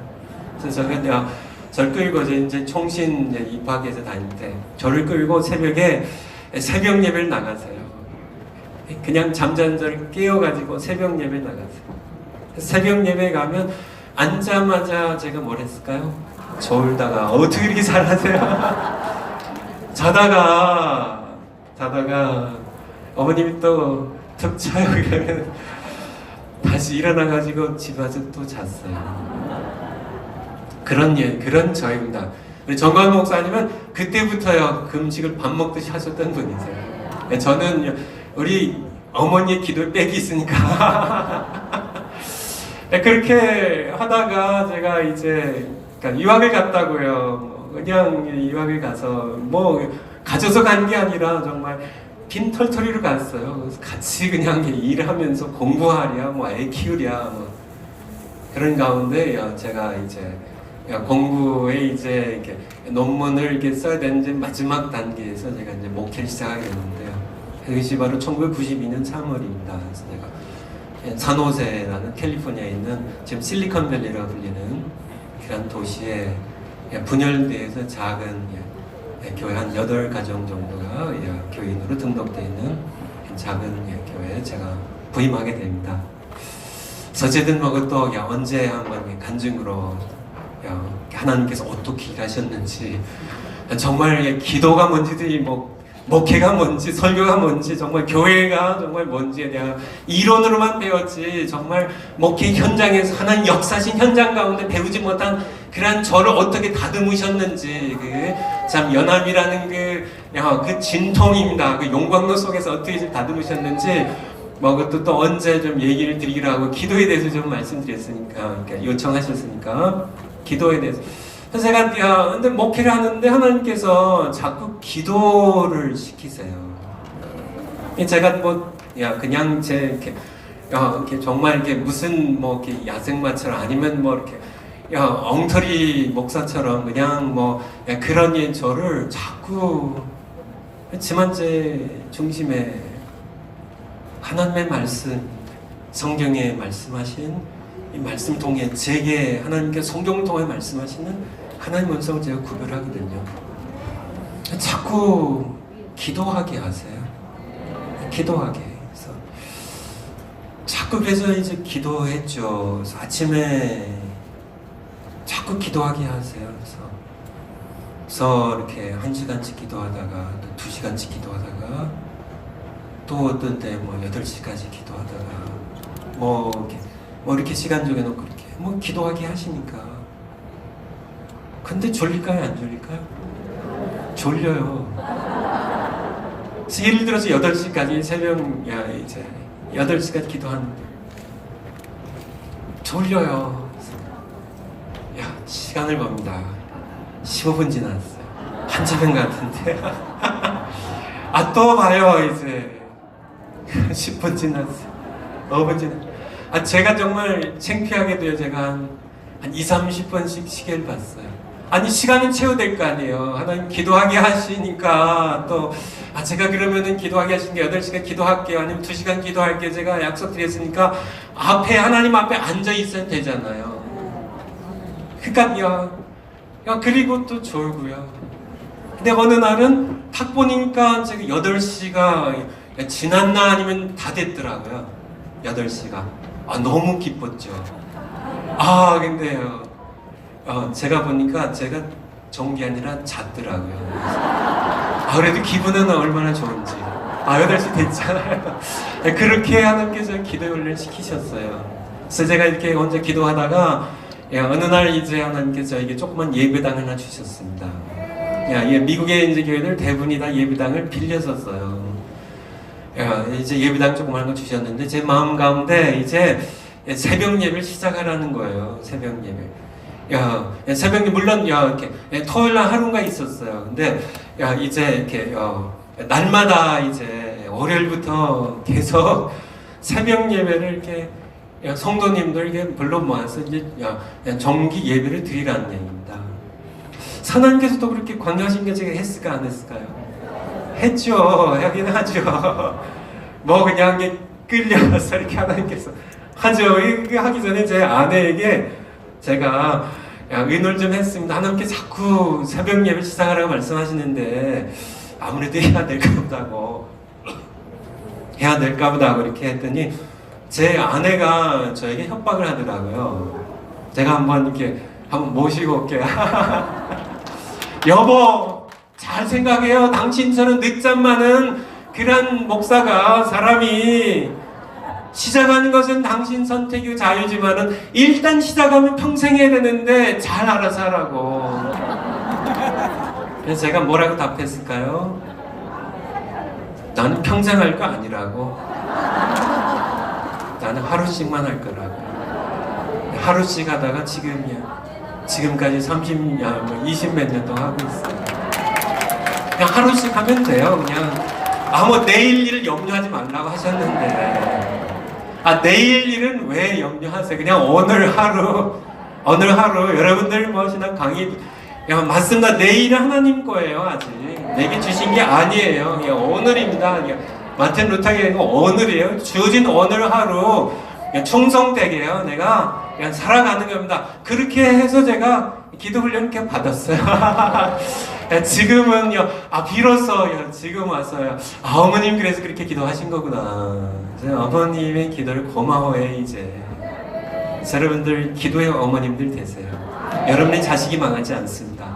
그래서 제가 저를 끌고 이제 총신 입학해서 다닐 때 저를 끌고 새벽에 새벽 예배를 나가세요. 그냥 잠자는 저를 깨워가지고 새벽 예배를 나가세요. 새벽 예배 가면 앉자마자 제가 뭘 했을까요? 졸다가 어떻게 이렇게 잘하세요? 자다가 어머님이 또 툭 쳐요. 그러면 다시 일어나가지고 집에 와서 또 잤어요. 그런 저입니다. 우리 정광 목사님은 그때부터요 금식을 밥 먹듯이 하셨던 분이세요. 저는 우리 어머니의 기도에 빽이 있으니까 그렇게 하다가 제가 이제 유학을 갔다고요. 그냥 유학을 가서 뭐 가져서 간 게 아니라 정말 빈털터리로 갔어요. 그래서 같이 그냥 일하면서 공부하랴, 뭐 애 키우랴, 뭐 그런 가운데 제가 이제 공부에 이제 이렇게 논문을 이렇게 써야 되는 이제 마지막 단계에서 제가 이제 목회를 시작하게 됐는데요. 그것이 바로 1992년 3월입니다. 그래서 제가 산호세라는 캘리포니아에 있는 지금 실리콘밸리라고 불리는 그런 도시에 분열대에서 작은 교회 한 8가정 정도가 교인으로 등록되어 있는 작은 교회에 제가 부임하게 됩니다. 어쨌든 뭐 또 언제 한번 간증으로 하나님께서 어떻게 일하셨는지 정말 기도가 뭔지 뭐 목회가 뭔지 설교가 뭔지 정말 교회가 정말 뭔지에 대한 이론으로만 배웠지 정말 목회 현장에서 하나님 역사신 현장 가운데 배우지 못한 그런 저를 어떻게 다듬으셨는지 참 연합이라는 그 진통입니다. 그 용광로 속에서 어떻게 다듬으셨는지 뭐 그것도 또 언제 좀 얘기를 드리라고 기도에 대해서 좀 말씀드렸으니까 요청하셨으니까 기도에 대해서 그래서 제가 근데 목회를 하는데 하나님께서 자꾸 기도를 시키세요. 제가 뭐 그냥 이렇게 정말 이렇게 무슨 뭐 이렇게 야생마처럼 아니면 뭐 이렇게 엉터리 목사처럼 그냥 뭐 그런 저를 자꾸 지만제 중심에 하나님의 말씀, 성경에 말씀하신 이 말씀 통해 제게 하나님께 성경을 통해 말씀하시는 하나님 음성을 제가 구별하거든요. 자꾸 기도하게 하세요. 기도하게. 그래서 자꾸 그래서 이제 기도했죠. 그래서 아침에 자꾸 기도하게 하세요. 그래서 이렇게 1시간씩 기도하다가 또 2시간씩 기도하다가 또 어떤 때 뭐 8시까지 기도하다가 뭐 이렇게 시간 정해놓고 이렇게 뭐 기도하게 하시니까. 근데 졸릴까요? 안 졸릴까요? 졸려요. 예를 들어서 8시까지 새벽 이제 8시까지 기도하는데 졸려요. 시간을 봅니다. 15분 지났어요. 한참 같은데. 또 봐요, 이제. 10분 지났어요. 5분 지났어요. 제가 정말 창피하게도요, 제가 한 2, 30분씩 시계를 봤어요. 아니, 시간은 채워될 거 아니에요. 하나님 기도하게 하시니까 또, 제가 그러면은 기도하게 하시니까 8시간 기도할게요. 아니면 2시간 기도할게요. 제가 약속드렸으니까 하나님 앞에 앉아 있어야 되잖아요. 그러니까 그리고 또 졸고요. 근데 어느 날은 탁 보니까 제가 8시가 지났나 아니면 다 됐더라고요. 8시가. 너무 기뻤죠. 근데요. 제가 보니까 제가 좋은 게 아니라 잤더라고요. 그래도 기분은 얼마나 좋은지. 8시 됐잖아요. 그렇게 하나님께서 기도 훈련을 시키셨어요. 그래서 제가 이렇게 혼자 기도하다가 어느 날 이제 하나님께서 저에게 조그만 예배당 하나 주셨습니다. 미국의 이제 교회들 대부분이 다 예배당을 빌렸었어요. 이제 예배당 조그만 거 주셨는데 제 마음 가운데 이제 새벽 예배를 시작하라는 거예요. 새벽 예배. 새벽 예배 물론 이렇게 토요일 날 하루가 있었어요. 근데 이제 이렇게 날마다 이제 월요일부터 계속 새벽 예배를 이렇게 성도님들 불러 모아서 이제 정기 예배를 드리라는 얘기입니다. 하나님께서도 그렇게 권유하신 게 제가 했을까 안 했을까요? 했죠. 하긴 하죠. 뭐 그냥 끌려서 이렇게 하나님께서 하죠. 이거 하기 전에 제 아내에게 제가 의논을 좀 했습니다. 하나님께 자꾸 새벽 예배 시작하라고 말씀하시는데 아무래도 해야 될까 보다고 이렇게 했더니 제 아내가 저에게 협박을 하더라고요. 제가 한번 모시고 올게요. 여보, 잘 생각해요. 당신처럼 늦잠 많은 그런 목사가 사람이 시작하는 것은 당신 선택이고 자유지만은 일단 시작하면 평생 해야 되는데 잘 알아서 하라고. 그래서 제가 뭐라고 답했을까요? 나는 평생 할 거 아니라고. 나는 하루씩만 할 거라고. 하루씩 하다가 지금까지 20 몇 년도 하고 있어요. 그냥 하루씩 하면 돼요. 그냥 내일 일을 염려하지 말라고 하셨는데 내일 일은 왜 염려하세요? 그냥 오늘 하루 여러분들 신앙 강의 맞습니다. 내일은 하나님 거예요. 아직 내게 주신 게 아니에요. 그냥 오늘입니다. 마틴 루터의 오늘이에요. 주어진 오늘 하루 충성되게요. 내가 그냥 살아가는 겁니다. 그렇게 해서 제가 기도 훈련을 이렇게 받았어요. 지금은요, 비로소 지금 와서요. 어머님 그래서 그렇게 기도하신 거구나. 어머님의 기도를 고마워해 이제. 여러분들 기도의 어머님들 되세요. 여러분의 자식이 망하지 않습니다.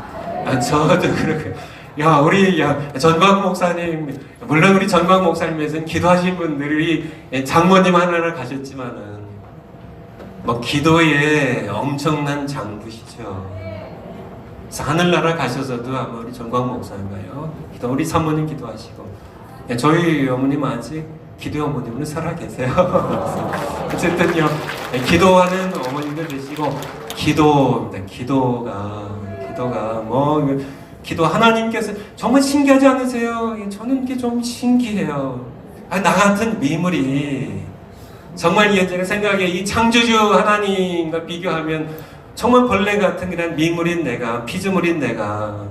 저도 그렇고요. 우리 전광 목사님, 물론 우리 전광 목사님에서는 기도하신 분들이 장모님 하나를 가셨지만은 기도에 엄청난 장부시죠. 그래서 하늘나라 가셔서도 아마 우리 전광 목사님가요. 우리 사모님 기도하시고 저희 어머님 아직 기도의 어머님은 살아 계세요. 어쨌든요, 기도하는 어머님들 되시고 기도가 기도 하나님께서 정말 신기하지 않으세요? 저는 이게 좀 신기해요. 나 같은 미물이 정말 제가 생각에 이 창조주 하나님과 비교하면 정말 벌레 같은 그런 미물인 내가, 피조물인 내가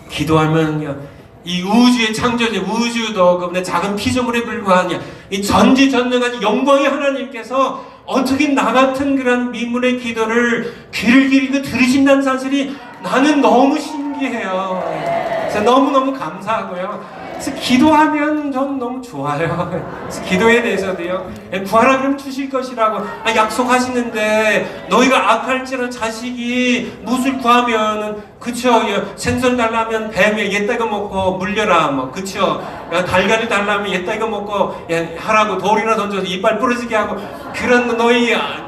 기도하면 이 우주의 창조주, 우주도 그분의 작은 피조물에 불과한 이 전지전능한 영광의 하나님께서 어떻게 나 같은 그런 미물의 기도를 귀를 기울이고 들으신다는 사실이 나는 너무 신기해요. 그래서 너무너무 감사하고요. 그래서 기도하면 전 너무 좋아요. 그래서 기도에 대해서도요, 구하라 그러면 주실 것이라고 약속하시는데, 너희가 악할지라 자식이 무엇을 구하면은, 그쵸, 생선 달라면 뱀에 옛다가 먹고 물려라, 뭐, 그쵸, 달걀이 달라면 옛다가 먹고 하라고 돌이나 던져서 이빨 부러지게 하고, 그런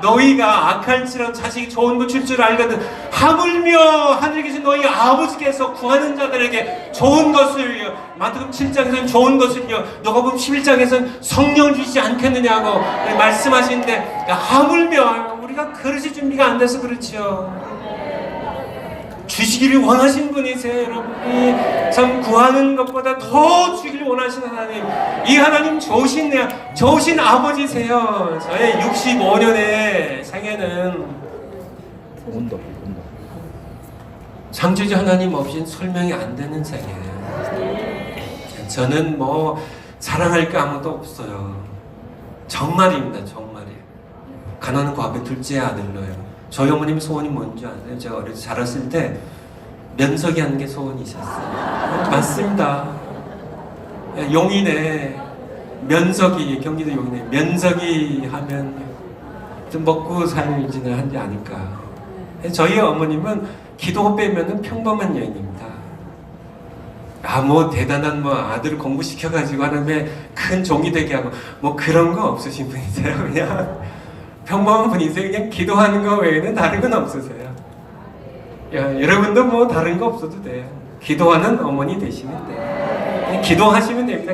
너희가 악할지라 자식이 좋은 거 줄 줄 알거든. 하물며 하늘에 계신 너희 아버지께서 구하는 자들에게 좋은 것을, 마태복음 7장에서는 좋은 것을요, 누가복음 11장에서는 성령을 주시지 않겠느냐고 말씀하시는데, 하물며 우리가 그릇이 준비가 안 돼서 그렇죠. 주시기를 원하신 분이세요. 여러분이 참 구하는 것보다 더 주기를 원하시는 하나님, 이 하나님 좋으신 아버지세요. 저의 65년의 생애는 창조주 하나님 없이는 설명이 안 되는 생애예요. 저는 뭐 사랑할 게 아무도 없어요. 정말입니다. 정말이에요. 가난한 과부의 둘째 아들로요. 저희 어머님 소원이 뭔지 아세요? 제가 어려서 자랐을 때 면석이 하는 게 소원이셨어요. 맞습니다. 용인에 면석이, 경기도 용인에 면석이 하면 좀 먹고 살지는 한지 아닐까. 저희 어머님은 기도 빼면은 평범한 여인입니다. 뭐 대단한 아들을 공부시켜가지고 하나님의 큰 종이 되게 하고 뭐 그런 거 없으신 분이세요. 그냥 평범한 분이세요. 그냥 기도하는 거 외에는 다른 건 없으세요. 여러분도 뭐 다른 거 없어도 돼요. 기도하는 어머니 되시면 돼요. 그냥 기도하시면 됩니다.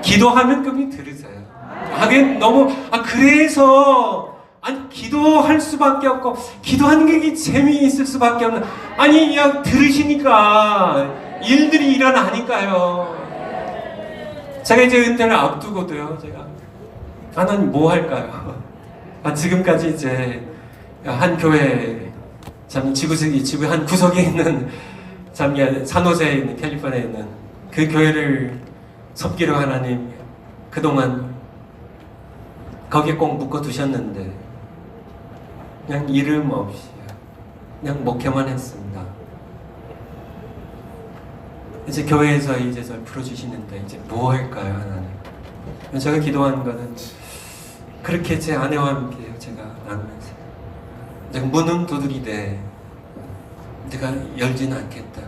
기도하면 그분이 들으세요. 그래서 기도할 수밖에 없고 기도하는 게 재미있을 수밖에 없는, 그냥 들으시니까 일들이 일어나니까요. 제가 이제 은퇴를 앞두고도요, 제가 하나님 뭐 할까요? 지금까지 이제 한 교회, 참 지구 한 구석에 있는 참 산호세에 있는, 캘리포니아에 있는 그 교회를 섬기러 하나님 그동안 거기에 꼭 묶어 두셨는데 그냥 이름 없이 그냥 목회만 했습니다. 이제 교회에서 이제 저를 풀어주시는데 이제 뭐 할까요, 하나님? 제가 기도하는 거는 그렇게 제 아내와 함께 제가 나누면서 내가 문은 두드리되 내가 열지는 않겠다.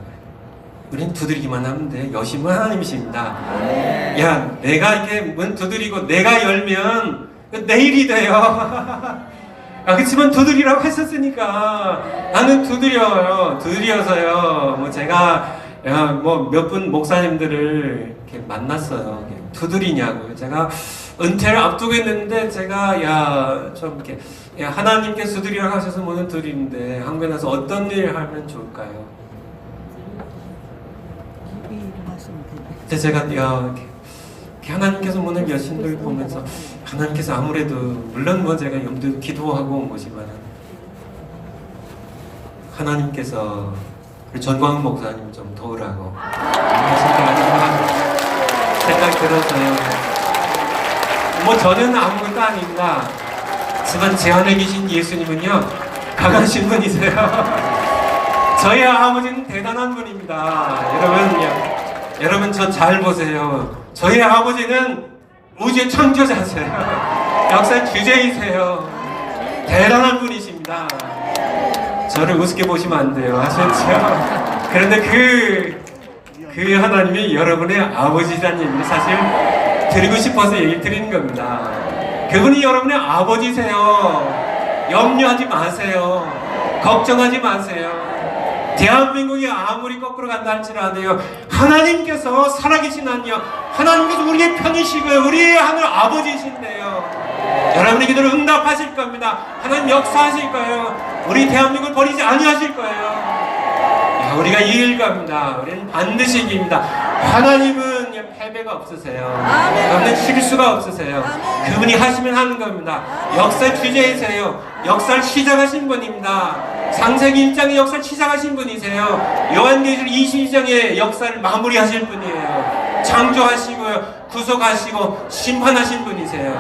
우리는 두드리기만 하면 돼. 여심은 하나님이십니다. 내가 이렇게 문 두드리고 내가 열면 내일이 돼요. 그렇지만 두드리라고 했었으니까 나는 두드려서요. 제가 몇 분 목사님들을 이렇게 만났어요. 두드리냐고. 제가 은퇴를 앞두고 있는데 제가 좀 이렇게 하나님께서 두드리라고 하셔서 문을 두드리는데 한국에 나서 어떤 일을 하면 좋을까요? 근데 제가 이렇게 하나님께서 문을 여신 걸 보면서 하나님께서 아무래도 물론 제가 염두 기도하고 온 것이지만 하나님께서 전광훈 목사님 좀 도우라고 생각이 들어서요. 저는 아무것도 아닙니다. 하지만 제 안에 계신 예수님은요, 강하신 분이세요. 저희 아버지는 대단한 분입니다. 여러분 저 잘 보세요. 저희 아버지는 우주의 창조자세요. 역사의 주제이세요. 대단한 분이십니다. 저를 우습게 보시면 안 돼요. 아셨죠? 그런데 그 하나님이 여러분의 아버지라는 얘기를 사실 드리고 싶어서 얘기 드리는 겁니다. 그분이 여러분의 아버지세요. 염려하지 마세요. 걱정하지 마세요. 대한민국이 아무리 거꾸로 간다 할지라도요, 하나님께서 살아계신 하나님이요, 하나님께서 우리의 편이시고요, 우리의 하늘 아버지이신데요, 여러분의 기도를 응답하실 겁니다. 하나님 역사하실 거예요. 우리 대한민국을 버리지 아니하실 거예요. 우리가 이길 겁니다. 우리는 반드시 이깁니다. 하나님은 여러분에게 패배가 없으세요. 여러분은 실수가 없으세요. 그분이 하시면 하는 겁니다. 역사 주제이세요. 역사를 시작하신 분입니다. 창세기 1장의 역사를 시작하신 분이세요. 요한계시록 22장의 역사를 마무리하실 분이에요. 창조하시고요, 구속하시고 심판하신 분이세요.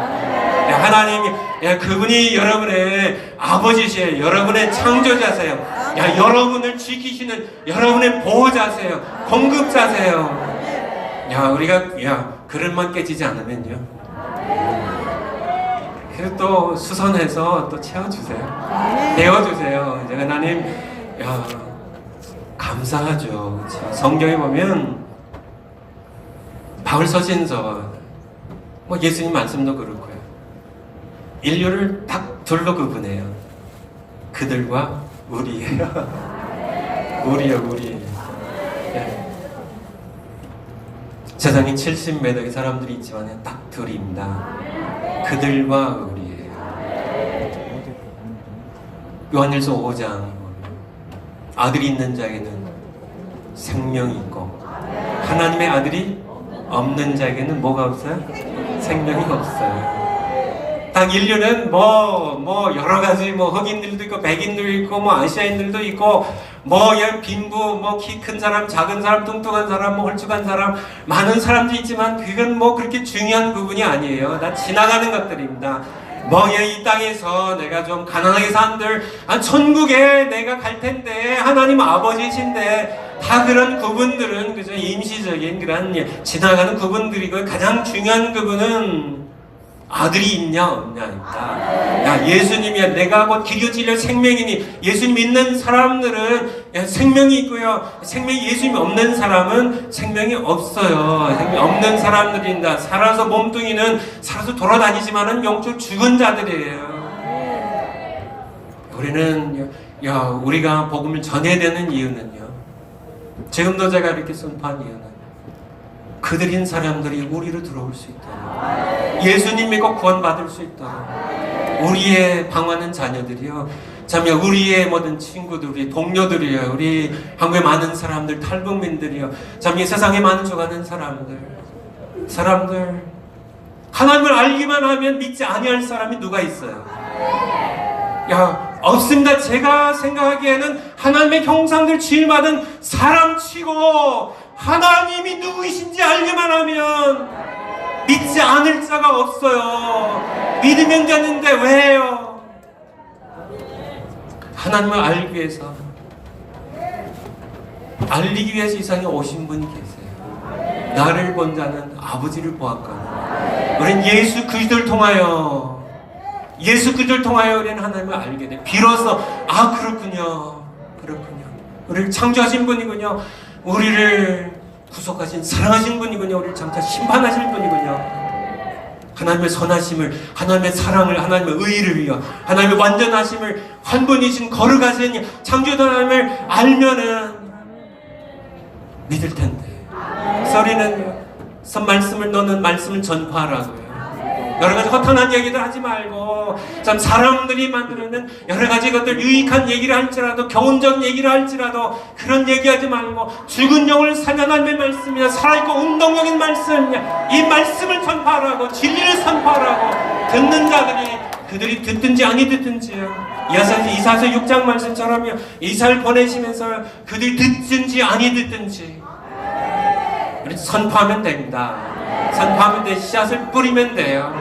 하나님이 그분이 여러분의 아버지세요. 여러분의 창조자세요. 여러분을 지키시는 여러분의 보호자세요. 공급자세요. 우리가 그릇만 깨지지 않으면요, 그리고 또 수선해서 또 채워주세요. 데워주세요. 이제 하나님, 감사하죠. 그렇죠? 성경에 보면 바울 서신서, 예수님 말씀도 그렇고요, 인류를 딱 둘로 구분해요. 그들과 우리예요. 우리. 세상에 70매덕의 사람들이 있지만 딱 둘입니다. 그들과 우리예요. 요한일서 5장, 아들이 있는 자에게는 생명이 있고 하나님의 아들이 없는 자에게는 뭐가 없어요? 생명이 없어요. 딱 인류는 여러 가지 흑인들도 있고 백인들도 있고 아시아인들도 있고 빈부 키 큰 사람, 작은 사람, 뚱뚱한 사람, 홀쭉한 사람, 많은 사람도 있지만 그건 그렇게 중요한 부분이 아니에요. 다 지나가는 것들입니다. 이 땅에서 내가 좀 가난하게 산들 천국에 내가 갈 텐데 하나님 아버지신데, 다 그런 구분들은 그저 임시적인 그런 지나가는 구분들이고, 가장 중요한 부분은 아들이 있냐 없냐입니다. 예수님이야 내가 곧 길이요 진리요 생명이니, 예수님 믿는 사람들은 생명이 있고요, 예수님이 없는 사람은 생명이 없어요. 생명이 없는 사람들입니다. 살아서 몸뚱이는 살아서 돌아다니지만은 영적 죽은 자들이에요. 우리는 우리가 복음을 전해야 되는 이유는요, 지금도 제가 이렇게 선포한 이유는 그들인 사람들이 우리로 들어올 수 있도록, 예수님 믿고 구원받을 수 있도록, 우리의 방황하는 자녀들이요, 우리의 모든 친구들, 우리 동료들이요, 우리 한국의 많은 사람들, 탈북민들이요, 세상에 많은 죽어가는 사람들, 하나님을 알기만 하면 믿지 아니할 사람이 누가 있어요? 없습니다. 제가 생각하기에는 하나님의 형상들 지음받은 사람치고 하나님이 누구이신지 알기만 하면 믿지 않을 자가 없어요. 믿으면 되는데 왜 해요? 하나님을 알기 위해서, 알리기 위해서 이 세상에 오신 분이 계세요. 나를 본 자는 아버지를 보았거늘. 우리는 예수 그리스도를 통하여 우리는 하나님을 알게 돼. 비로소 그렇군요. 우리를 창조하신 분이군요. 우리를 구속하신 사랑하신 분이군요. 우리를 장차 심판하실 분이군요. 하나님의 선하심을, 하나님의 사랑을, 하나님의 의의를 위하여, 하나님의 완전하심을, 한 분이신 거룩하신 창조자 하나님을 알면은 믿을 텐데. 소리는요, 말씀을 너는 말씀을 전파하라고요. 여러 가지 허탄한 얘기들 하지 말고, 사람들이 만들어낸 여러 가지 것들, 유익한 얘기를 할지라도, 교훈적 얘기를 할지라도 그런 얘기하지 말고, 죽은 영을 살려나는 말씀이야, 살아있고 운동적인 말씀이야, 이 말씀을 전파하라고, 진리를 선포하라고. 듣는 자들이 그들이 듣든지 아니 듣든지요, 이사서 6장 말씀처럼요, 이사를 보내시면서 그들이 듣든지 아니 듣든지 우리 선포하면 됩니다. 선포하면 돼. 씨앗을 뿌리면 돼요.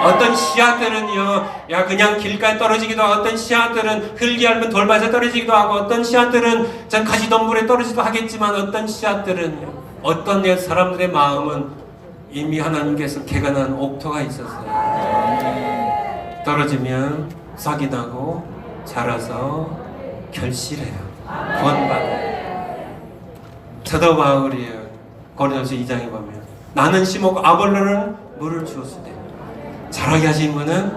어떤 씨앗들은요, 그냥 길가에 떨어지기도 하고, 어떤 씨앗들은 흙이 얇은 돌밭에 떨어지기도 하고, 어떤 씨앗들은 가시덤불에 떨어지기도 하겠지만, 어떤 씨앗들은요, 어떤 사람들의 마음은 이미 하나님께서 개간한 옥토가 있었어요. 떨어지면 싹이 나고 자라서 결실해요. 구원받아요. 사도 바울이에요. 고린도서 2장에 보면 나는 심었고 아볼로는 물을 주었으되 자라게 하신 분은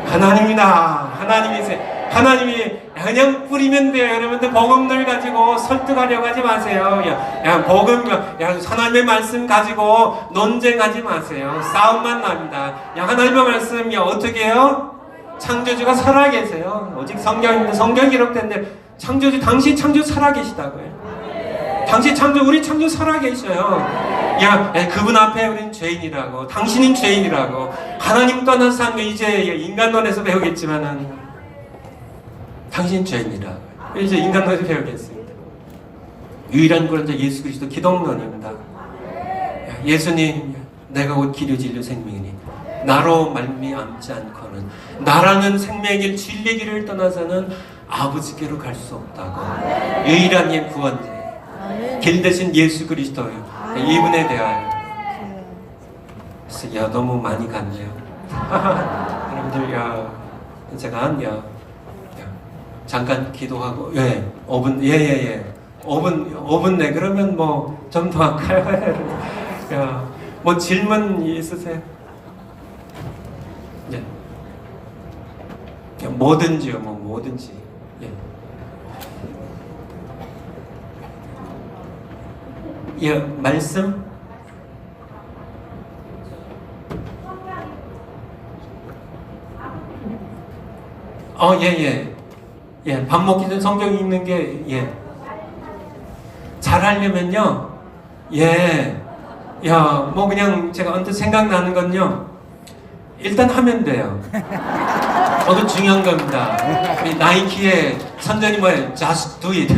하나님이다. 하나님이세요. 하나님이 그냥 뿌리면 돼요. 여러분들 복음들 가지고 설득하려고 하지 마세요. 복음, 하나님의 말씀 가지고 논쟁하지 마세요. 싸움만 납니다. 하나님의 말씀 어떻게 해요? 창조주가 살아계세요. 오직 성경입니다. 성경 기록된데 창조주, 당시 창조 살아계시다고요. 당시 창조, 우리 창조 살아계셔요. 야, 그분 앞에 우리는 죄인이라고, 당신은 죄인이라고. 하나님 떠난 삶 이제 인간론에서 배우겠지만은 당신 죄인이라고. 이제 인간론에서 배우겠습니다. 유일한 구원자 예수 그리스도 기독론입니다. 예수님, 내가 곧 길이요 진리요 생명이니 나로 말미암지 않고는, 나라는 생명의 길 진리의 길을 떠나서는 아버지께로 갈 수 없다고. 유일한 예 구원자, 길 대신 예수 그리스도요. 이분에 대하여. 그래서 야, 너무 많이 갔네요. 여러분들, 야, 제가 잠깐 기도하고, 5분, 5분 내 그러면 뭐 좀 더 할까요? 야, 뭐 질문 있으세요? 예. 뭐든지요, 뭐든지. 예. 예, 말씀? 예, 밥 먹기 전 성경 읽는 게, 잘 하려면요, 뭐 그냥 제가 언뜻 생각나는 건요, 일단 하면 돼요. 그거 중요한 겁니다. 우리 나이키의 선전이 뭐예요? Just do it.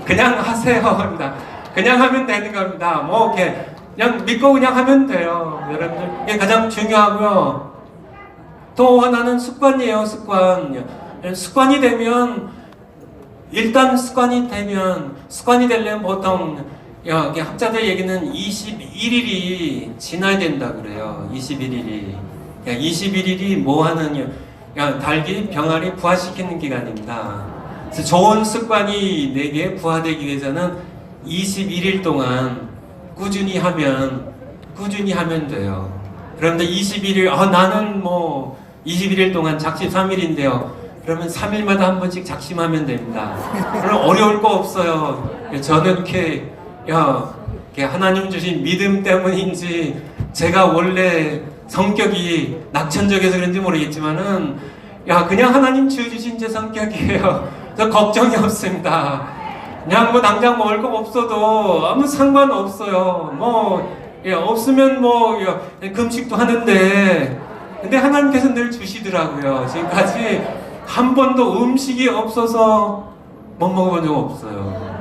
그냥 하세요. 겁니다. 그냥 하면 되는 겁니다. 뭐 이렇게 그냥 믿고 그냥 하면 돼요. 여러분들, 이게 가장 중요하고요. 또 하나는 습관이에요. 습관이 되면, 일단 습관이 되려면 보통 학자들 얘기는 21일이 지나야 된다 그래요. 21일이. 21일이 뭐 하는, 달기, 병아리 부화시키는 기간입니다. 그래서 좋은 습관이 내게 부화되기 위해서는 21일 동안 꾸준히 하면 돼요. 그런데 21일, 나는 뭐 21일 동안 작심 3일인데요. 그러면 3일마다 한 번씩 작심하면 됩니다. 그럼 어려울 거 없어요. 저는 이렇게 하나님 주신 믿음 때문인지, 제가 원래 성격이 낙천적이어서 그런지 모르겠지만은, 그냥 하나님 주신 제 성격이에요. 저 걱정이 없습니다. 그냥 뭐 당장 먹을 거 없어도 아무 상관없어요. 없으면 금식도 하는데, 근데 하나님께서 늘 주시더라고요. 지금까지 한 번도 음식이 없어서 못 먹어본 적 없어요.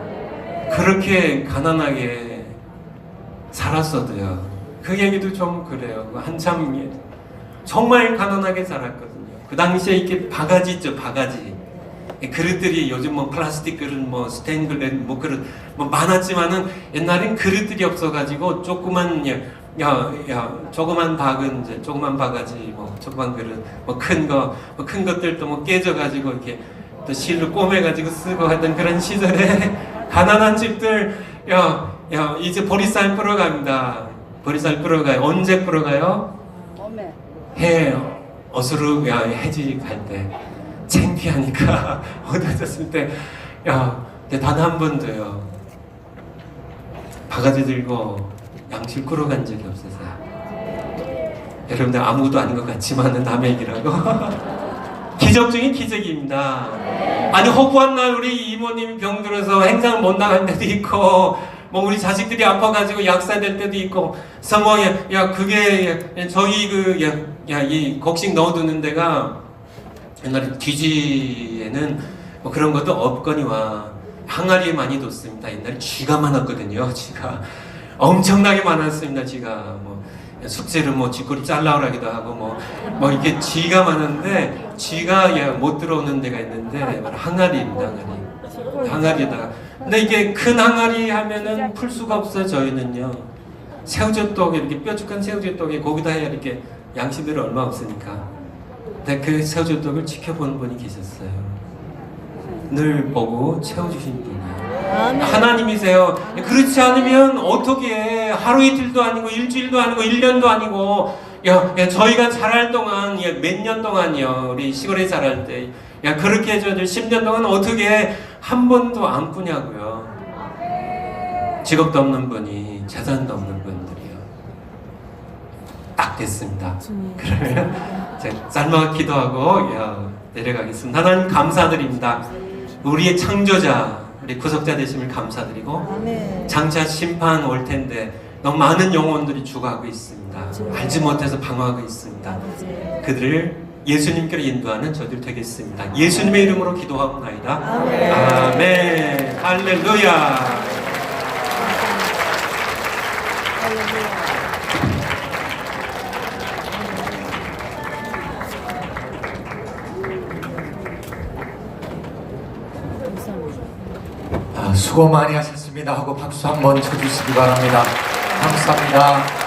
그렇게 가난하게 살았어도요. 그 얘기도 좀 그래요. 한참 정말 가난하게 살았거든요. 그 당시에 이렇게 바가지 있죠, 바가지. 그릇들이 요즘 뭐 플라스틱 그릇, 뭐 스테인글레스 뭐 그릇 뭐 많았지만은, 옛날엔 그릇들이 없어가지고 조그만 조그만 박은 이제 조그만 바가지, 뭐 조그만 그릇, 뭐 큰 것들도 뭐 깨져가지고 이렇게 또 실로 꼬매가지고 쓰고 하던 그런 시절에 가난한 집들, 이제 보리쌀 풀어 갑니다. 보리쌀 풀어 가요. 언제 풀어 가요? 해 어스룩 해지 갈 때. 창피하니까 어두워졌을 때, 단 한 번도요 바가지 들고 양실 끌어간 적이 없어서요. 여러분들 아무것도 아닌 것 같지만은 남의 얘기라고. 기적 중인 기적입니다. 아니, 허구한 날 우리 이모님이 병들어서 행상을 못 나갈 때도 있고, 뭐 우리 자식들이 아파가지고 약사될 때도 있고, 그래서 그게 저희 이 곡식 넣어두는 데가 옛날에 뒤지에는 뭐 그런 것도 없거니와 항아리에 많이 뒀습니다. 옛날에 쥐가 많았거든요. 쥐가 엄청나게 많았습니다. 쥐가 뭐 숙제를 뭐 쥐꼬리 잘라오라기도 하고 뭐 이렇게 쥐가 많은데, 쥐가 못 들어오는 데가 있는데 항아리입니다. 항아리에다가. 근데 이게 큰 항아리 하면은 풀 수가 없어요. 저희는요. 새우젓떡, 이렇게 뾰족한 새우젓떡에 거기다 해야 이렇게 양식들이 얼마 없으니까. 근데 그 새우젓떡을 지켜보는 분이 계셨어요. 늘 보고 채워주신 분이에요. 하나님이세요. 그렇지 않으면 어떻게 하루 이틀도 아니고 일주일도 아니고 1년도 아니고, 저희가 자랄 동안 몇 년 동안요, 우리 시골에 자랄 때 그렇게 해줘야 될 10년 동안 어떻게 한 번도 안 꾸냐고요. 직업도 없는 분이, 재산도 없는 분들이요. 딱 됐습니다. 그러면 제가 쌀먹 기도하고 내려가겠습니다. 하나님 감사드립니다. 우리의 창조자, 우리 구속자 되심을 감사드리고, 장차 심판 올 텐데 너무 많은 영혼들이 죽어가고 있습니다. 알지 못해서 방황하고 있습니다. 그들을 예수님께로 인도하는 저희들 되겠습니다. 예수님의 이름으로 기도하옵나이다. 아멘. 할렐루야.
수고 많이 하셨습니다 하고 박수 한번 쳐주시기 바랍니다. 감사합니다.